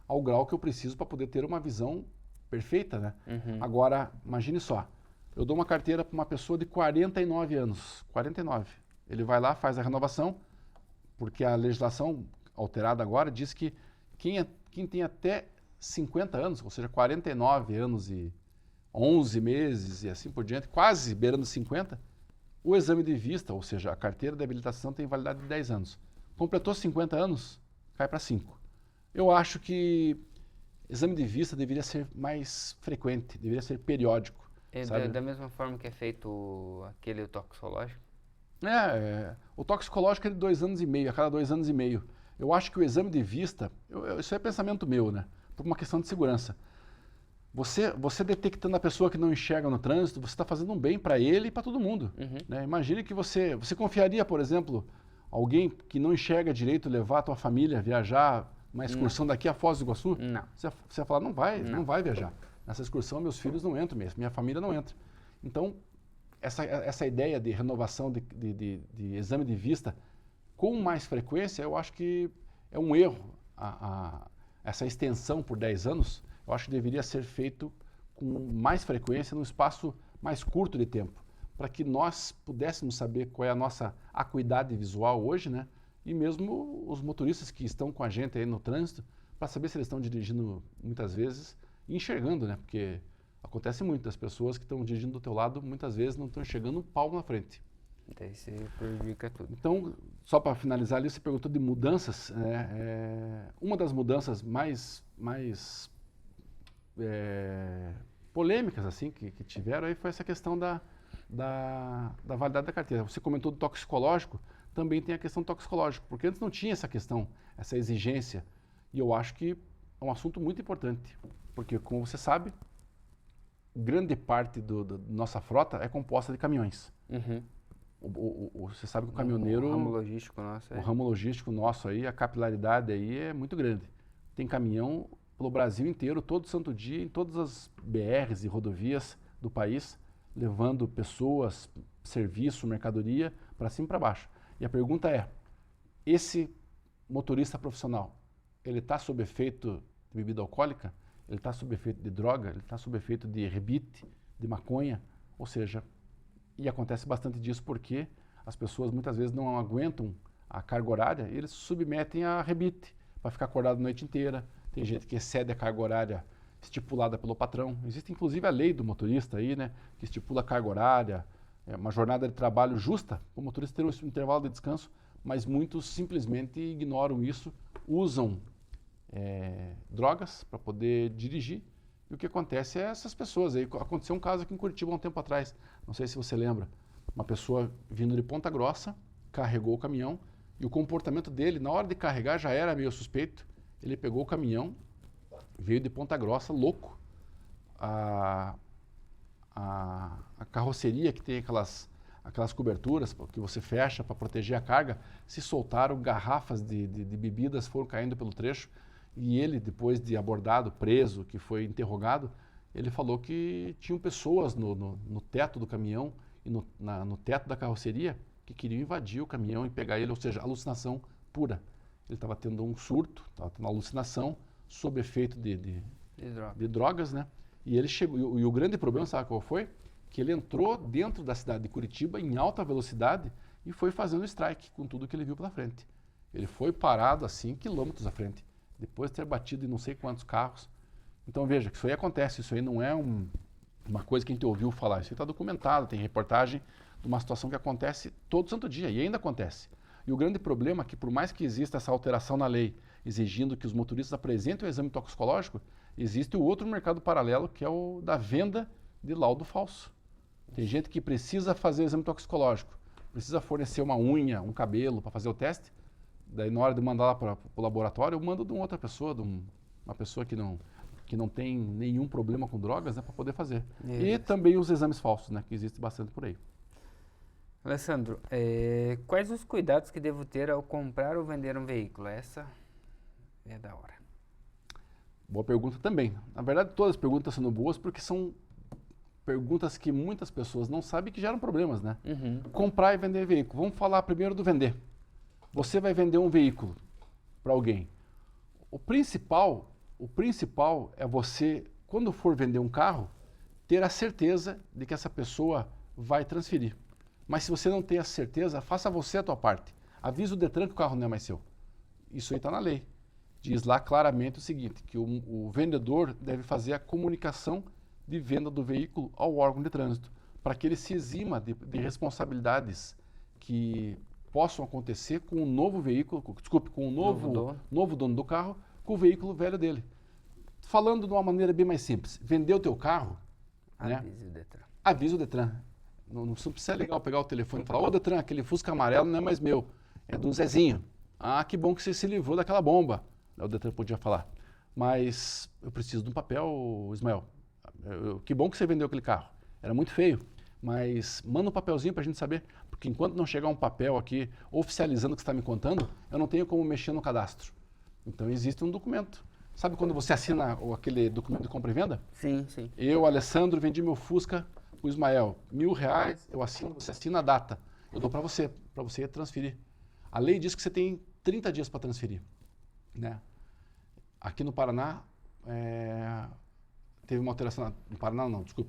ao grau que eu preciso para poder ter uma visão perfeita, né? Agora, imagine só, eu dou uma carteira para uma pessoa de 49 anos, 49. Ele vai lá, faz a renovação, porque a legislação alterada agora diz que quem tem até 50 anos, ou seja, 49 anos e 11 meses e assim por diante, quase beirando 50, o exame de vista, ou seja, a carteira de habilitação tem validade de 10 anos. Completou 50 anos, cai para 5. Eu acho que exame de vista deveria ser mais frequente, deveria ser periódico. Da mesma forma que é feito aquele toxicológico? O toxicológico é de 2 anos e meio, a cada 2 anos e meio. Eu acho que o exame de vista, isso é pensamento meu, né? Por uma questão de segurança. Você detectando a pessoa que não enxerga no trânsito, você está fazendo um bem para ele e para todo mundo. Né? Imagine que você confiaria, por exemplo, alguém que não enxerga direito levar a tua família viajar uma excursão daqui a Foz do Iguaçu? Não. Você vai falar, não vai viajar. Nessa excursão meus filhos não entram mesmo, minha família não entra. Então, essa ideia de renovação de exame de vista com mais frequência, eu acho que é um erro. Essa extensão por 10 anos, eu acho que deveria ser feito com mais frequência, num espaço mais curto de tempo, para que nós pudéssemos saber qual é a nossa acuidade visual hoje, né? E mesmo os motoristas que estão com a gente aí no trânsito, para saber se eles estão dirigindo muitas vezes e enxergando, né? Porque acontece muito, as pessoas que estão dirigindo do teu lado muitas vezes não estão enxergando um palmo na frente. Daí você prejudica tudo. Então, só para finalizar ali, você perguntou de mudanças. Uma das mudanças mais polêmicas assim que tiveram aí foi essa questão da validade da carteira. Você comentou do toxicológico, também tem a questão toxicológica, porque antes não tinha essa questão, essa exigência. E eu acho que é um assunto muito importante, porque, como você sabe, grande parte da nossa frota é composta de caminhões. Você sabe que o caminhoneiro... O ramo logístico nosso. O ramo logístico nosso aí, a capilaridade aí é muito grande. Tem caminhão pelo Brasil inteiro, todo santo dia, em todas as BRs e rodovias do país, levando pessoas, serviço, mercadoria, para cima e para baixo. E a pergunta é, esse motorista profissional, ele está sob efeito de bebida alcoólica? Ele está sob efeito de droga? Ele está sob efeito de rebite, de maconha? Ou seja, e acontece bastante disso porque as pessoas muitas vezes não aguentam a carga horária e eles se submetem a rebite, para ficar acordado a noite inteira. Tem gente que excede a carga horária estipulada pelo patrão. Existe inclusive a lei do motorista aí, né, que estipula a carga horária, uma jornada de trabalho justa, para o motorista ter um intervalo de descanso, mas muitos simplesmente ignoram isso, usam drogas para poder dirigir. E o que acontece é essas pessoas aí. Aconteceu um caso aqui em Curitiba há um tempo atrás, não sei se você lembra, uma pessoa vindo de Ponta Grossa, carregou o caminhão e o comportamento dele, na hora de carregar, já era meio suspeito. Ele pegou o caminhão, veio de Ponta Grossa, louco. A carroceria que tem aquelas coberturas que você fecha para proteger a carga, se soltaram, garrafas de bebidas foram caindo pelo trecho. E ele, depois de abordado, preso, que foi interrogado, ele falou que tinham pessoas no teto do caminhão e no teto da carroceria que queriam invadir o caminhão e pegar ele, ou seja, alucinação pura. ele estava tendo um surto, estava tendo uma alucinação sob efeito droga. de drogas, né? E ele chegou, e o grande problema, sabe qual foi? Que ele entrou dentro da cidade de Curitiba em alta velocidade e foi fazendo strike com tudo que ele viu pela frente. Ele foi parado a 5 quilômetros à frente, depois de ter batido em não sei quantos carros. Então veja que isso aí acontece, isso aí não é uma coisa que a gente ouviu falar, isso aí está documentado, tem reportagem de uma situação que acontece todo santo dia e ainda acontece. E o grande problema é que por mais que exista essa alteração na lei, exigindo que os motoristas apresentem o exame toxicológico, existe o outro mercado paralelo que é o da venda de laudo falso. Tem gente que precisa fazer o exame toxicológico, precisa fornecer uma unha, um cabelo para fazer o teste, daí na hora de mandar lá para o laboratório, eu mando de uma outra pessoa, uma pessoa que não tem nenhum problema com drogas, né, para poder fazer. E também os exames falsos, né, que existem bastante por aí. Alessandro, quais os cuidados que devo ter ao comprar ou vender um veículo? Essa é da hora. Boa pergunta também. Na verdade, todas as perguntas são boas porque são perguntas que muitas pessoas não sabem que geram problemas, né? Uhum. Comprar e vender veículo. Vamos falar primeiro do vender. Você vai vender um veículo para alguém. O principal é você, quando for vender um carro, ter a certeza de que essa pessoa vai transferir. Mas se você não tem a certeza, faça você a tua parte. Avisa o Detran que o carro não é mais seu. Isso aí está na lei. Diz lá claramente o seguinte, que o vendedor deve fazer a comunicação de venda do veículo ao órgão de trânsito, para que ele se exima de responsabilidades que possam acontecer com o novo veículo, com o novo dono do carro, com o veículo velho dele. Falando de uma maneira bem mais simples, vender o teu carro, Avise o Detran. Avisa o Detran. Não precisa legal pegar o telefone e falar, ô Detran, aquele Fusca amarelo não é mais meu, é do Zezinho. Ah, que bom que você se livrou daquela bomba. O Detran podia falar. Mas eu preciso de um papel, Ismael. Que bom que você vendeu aquele carro. Era muito feio. Mas manda um papelzinho para a gente saber. Porque enquanto não chegar um papel aqui oficializando o que você está me contando, eu não tenho como mexer no cadastro. Então existe um documento. Sabe quando você assina aquele documento de compra e venda? Sim, sim. Eu, Alessandro, vendi meu Fusca para o Ismael. R$1.000, eu assino, você assina a data. Eu dou para você transferir. A lei diz que você tem 30 dias para transferir. Né? Aqui no Paraná, teve uma alteração,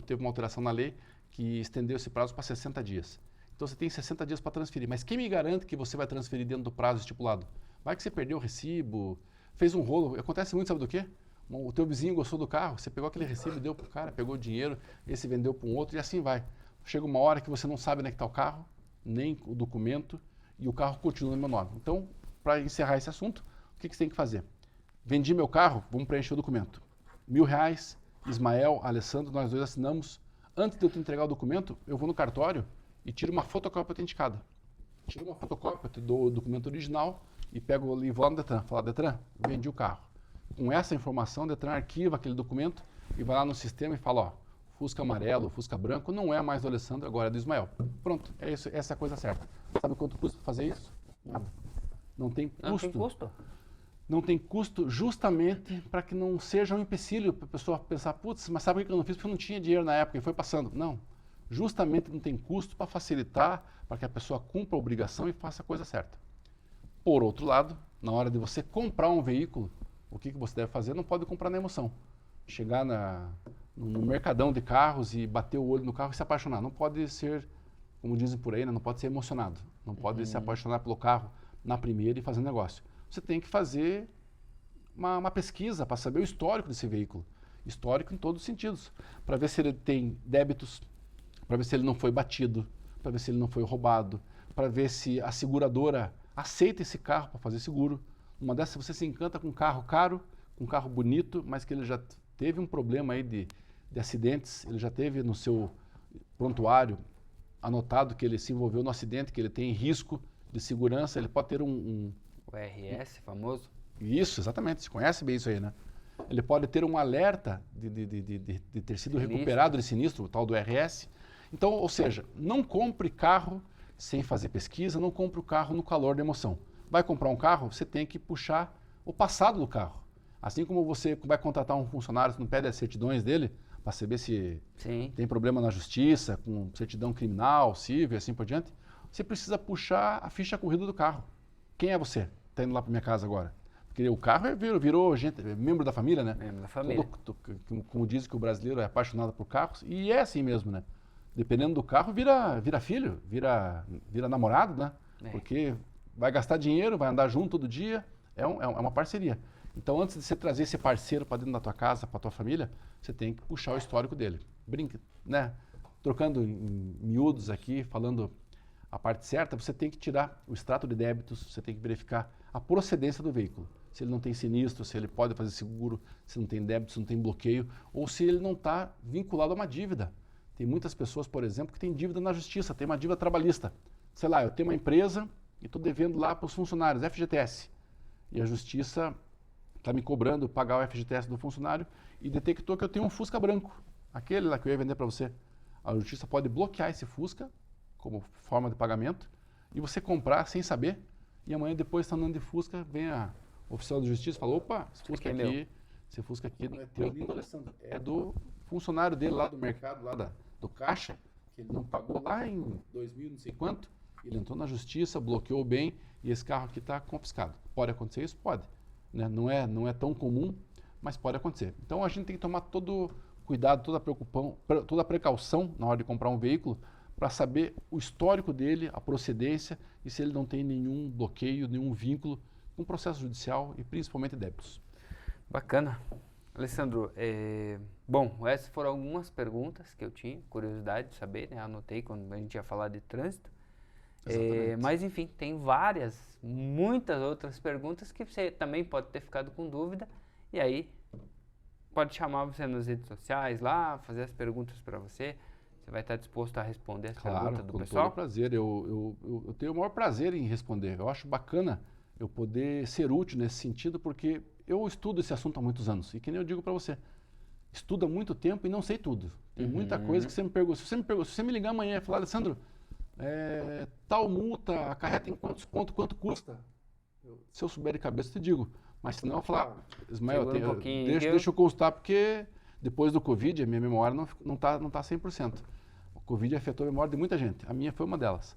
teve uma alteração na lei que estendeu esse prazo para 60 dias. Então você tem 60 dias para transferir, mas quem me garante que você vai transferir dentro do prazo estipulado? Vai que você perdeu o recibo, fez um rolo, acontece muito, sabe do quê? O teu vizinho gostou do carro, você pegou aquele recibo e deu para o cara, pegou o dinheiro, esse vendeu para um outro e assim vai. Chega uma hora que você não sabe onde é que está o carro, nem o documento, e o carro continua no meu nome. Então, para encerrar esse assunto, o que você tem que fazer? Vendi meu carro, vamos preencher o documento. R$1.000, Ismael, Alessandro, nós dois assinamos. Antes de eu te entregar o documento, eu vou no cartório e tiro uma fotocópia autenticada. Tiro uma fotocópia, te dou o documento original e pego ali, vou lá no Detran, falo, Detran, vendi o carro. Com essa informação, o Detran arquiva aquele documento e vai lá no sistema e fala, ó, Fusca amarelo, Fusca branco, não é mais do Alessandro, agora é do Ismael. Pronto, é isso, essa é a coisa certa. Sabe quanto custa fazer isso? Nada. Não tem custo. Não tem custo? Não tem custo justamente para que não seja um empecilho para a pessoa pensar, putz, mas sabe por que eu não fiz? Porque eu não tinha dinheiro na época e foi passando. Não, justamente não tem custo para facilitar, para que a pessoa cumpra a obrigação e faça a coisa certa. Por outro lado, na hora de você comprar um veículo, o que você deve fazer? Não pode comprar na emoção. Chegar no mercadão de carros e bater o olho no carro e se apaixonar. Não pode ser, como dizem por aí, né? Não pode ser emocionado. Não pode se apaixonar pelo carro na primeira e fazer negócio. Você tem que fazer uma pesquisa para saber o histórico desse veículo. Histórico em todos os sentidos. Para ver se ele tem débitos, para ver se ele não foi batido, para ver se ele não foi roubado, para ver se a seguradora aceita esse carro para fazer seguro. Uma dessas você se encanta com um carro caro, com um carro bonito, mas que ele já teve um problema aí de acidentes, ele já teve no seu prontuário anotado que ele se envolveu no acidente, que ele tem risco de segurança, ele pode ter O RS, famoso? Isso, exatamente, você conhece bem isso aí, né? Ele pode ter um alerta de ter sido recuperado de sinistro, o tal do RS. Então, ou seja, não compre carro sem fazer pesquisa, não compre o carro no calor da emoção. Vai comprar um carro, você tem que puxar o passado do carro. Assim como você vai contratar um funcionário, você não pede as certidões dele, para saber se tem problema na justiça, com certidão criminal, civil e assim por diante, você precisa puxar a ficha corrida do carro. Quem é você? está indo lá para minha casa agora? Porque o carro virou gente, membro da família, né? Membro da família. Como diz que o brasileiro é apaixonado por carros, e é assim mesmo, né? Dependendo do carro, vira filho, vira namorado, né? Porque vai gastar dinheiro, vai andar junto todo dia, é uma parceria. Então, antes de você trazer esse parceiro para dentro da tua casa, para tua família, você tem que puxar o histórico dele. Brinca, né? Trocando em miúdos aqui, falando a parte certa, você tem que tirar o extrato de débitos, você tem que verificar a procedência do veículo. Se ele não tem sinistro, se ele pode fazer seguro, se não tem débito, se não tem bloqueio, ou se ele não está vinculado a uma dívida. Tem muitas pessoas, por exemplo, que têm dívida na justiça, tem uma dívida trabalhista. Sei lá, eu tenho uma empresa e estou devendo lá para os funcionários, FGTS. E a justiça está me cobrando pagar o FGTS do funcionário e detectou que eu tenho um Fusca branco, aquele lá que eu ia vender para você. A justiça pode bloquear esse Fusca como forma de pagamento e você comprar sem saber e amanhã depois está andando de Fusca, vem a oficial de justiça e fala, opa, esse Fusca aqui não é teu, lindo Alessandro, é do funcionário dele lá do mercado, lá do caixa, que ele não pagou lá em 2000, não sei quanto, ele entrou na justiça, bloqueou bem e esse carro aqui está confiscado. Pode acontecer isso? Pode. Né? Não é tão comum, mas pode acontecer. Então a gente tem que tomar todo cuidado, toda a precaução na hora de comprar um veículo para saber o histórico dele, a procedência e se ele não tem nenhum bloqueio, nenhum vínculo com processo judicial e principalmente débitos. Bacana. Alessandro, bom, essas foram algumas perguntas que eu tinha, curiosidade de saber, né? Anotei quando a gente ia falar de trânsito. Mas enfim, tem muitas outras perguntas que você também pode ter ficado com dúvida e aí pode chamar você nas redes sociais lá, fazer as perguntas para você. Você vai estar disposto a responder as perguntas do pessoal? Claro, com todo prazer. Eu tenho o maior prazer em responder. Eu acho bacana eu poder ser útil nesse sentido, porque eu estudo esse assunto há muitos anos. E que nem eu digo para você, estudo há muito tempo e não sei tudo. Tem muita coisa que você me pergunta. Se você me ligar amanhã e falar, Alessandro, tal multa acarreta em quanto custa? Se eu souber de cabeça, eu te digo. Mas se não, eu falar, Ismael, deixa eu consultar, porque depois do Covid, a minha memória não tá 100%. O Covid afetou a memória de muita gente. A minha foi uma delas.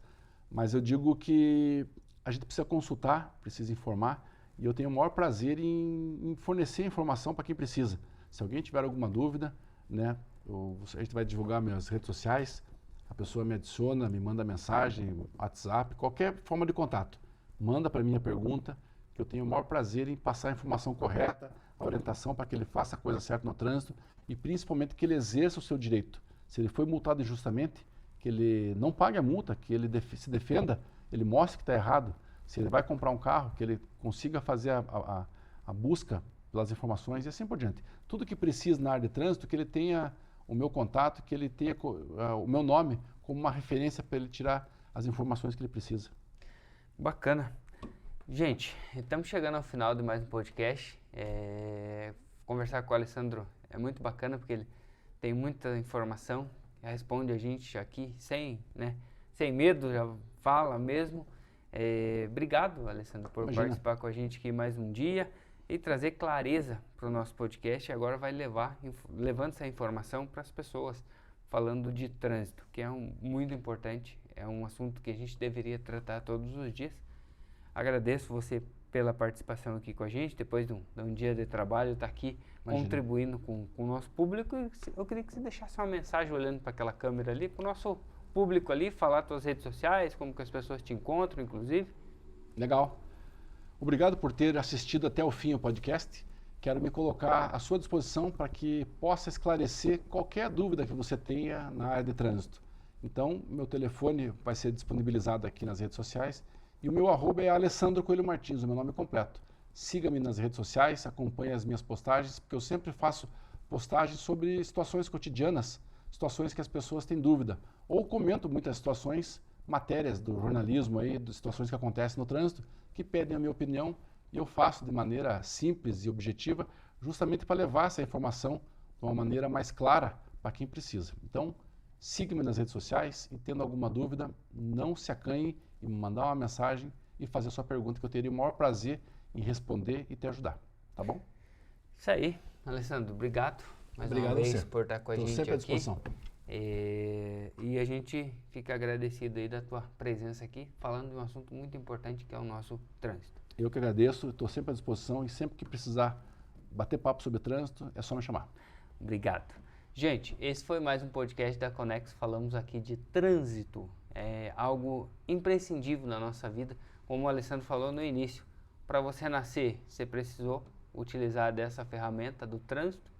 Mas eu digo que a gente precisa consultar, precisa informar, e eu tenho o maior prazer em fornecer informação para quem precisa. Se alguém tiver alguma dúvida, né, a gente vai divulgar minhas redes sociais, a pessoa me adiciona, me manda mensagem, WhatsApp, qualquer forma de contato. Manda para mim a pergunta, que eu tenho o maior prazer em passar a informação correta, a orientação para que ele faça a coisa certa no trânsito e principalmente que ele exerça o seu direito. Se ele foi multado injustamente, que ele não pague a multa, que ele se defenda, ele mostre que está errado. Se ele vai comprar um carro, que ele consiga fazer a busca pelas informações e assim por diante. Tudo que precisa na área de trânsito, que ele tenha o meu contato, que ele tenha o meu nome como uma referência para ele tirar as informações que ele precisa. Bacana. Gente, estamos chegando ao final de mais um podcast. Conversar com o Alessandro é muito bacana porque ele tem muita informação, responde a gente aqui sem medo, já fala mesmo. Obrigado, Alessandro, por participar com a gente aqui mais um dia e trazer clareza para o nosso podcast. Agora vai levando essa informação para as pessoas, falando de trânsito, que é muito importante, é um assunto que a gente deveria tratar todos os dias. Agradeço você pela participação aqui com a gente, depois de um dia de trabalho, estar aqui contribuindo com o nosso público. E eu queria que você deixasse uma mensagem olhando para aquela câmera ali, para o nosso público ali, falar suas redes sociais, como que as pessoas te encontram, inclusive. Legal. Obrigado por ter assistido até o fim o podcast. Quero me colocar à sua disposição para que possa esclarecer qualquer dúvida que você tenha na área de trânsito. Então, meu telefone vai ser disponibilizado aqui nas redes sociais e o meu arroba é Alessandro Coelho Martins, o meu nome completo. Siga-me nas redes sociais, acompanhe as minhas postagens, porque eu sempre faço postagens sobre situações cotidianas, situações que as pessoas têm dúvida. Ou comento muitas situações, matérias do jornalismo, de situações que acontecem no trânsito, que pedem a minha opinião, e eu faço de maneira simples e objetiva, justamente para levar essa informação de uma maneira mais clara para quem precisa. Então, siga-me nas redes sociais e, tendo alguma dúvida, não se acanhe em me mandar uma mensagem e fazer a sua pergunta, que eu teria o maior prazer em responder e te ajudar. Tá bom? Isso aí, Alessandro. Obrigado mais uma vez por estar com a gente aqui. Sempre à disposição. E a gente fica agradecido aí da tua presença aqui, falando de um assunto muito importante que é o nosso trânsito. Eu que agradeço, estou sempre à disposição e sempre que precisar bater papo sobre trânsito, é só me chamar. Obrigado. Gente, esse foi mais um podcast da Conexo. Falamos aqui de trânsito. É algo imprescindível na nossa vida. Como o Alessandro falou no início, para você nascer, você precisou utilizar dessa ferramenta do trânsito.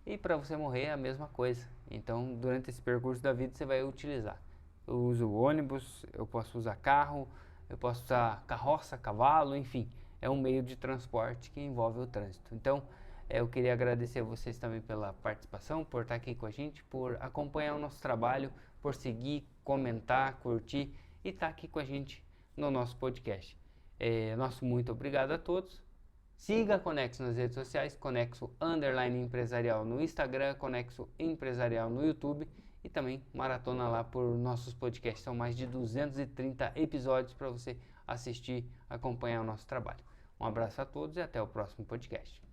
E para você morrer é a mesma coisa. Então, durante esse percurso da vida, você vai utilizar. Eu uso ônibus, eu posso usar carro, eu posso usar carroça, cavalo, enfim. É um meio de transporte que envolve o trânsito. Então, eu queria agradecer a vocês também pela participação, por estar aqui com a gente, por acompanhar o nosso trabalho, por seguir, comentar, curtir e estar aqui com a gente no nosso podcast. Nosso muito obrigado a todos. Siga a Conexo nas redes sociais, Conexo_empresarial no Instagram, Conexo Empresarial no YouTube e também maratona lá por nossos podcasts. São mais de 230 episódios para você assistir, acompanhar o nosso trabalho. Um abraço a todos e até o próximo podcast.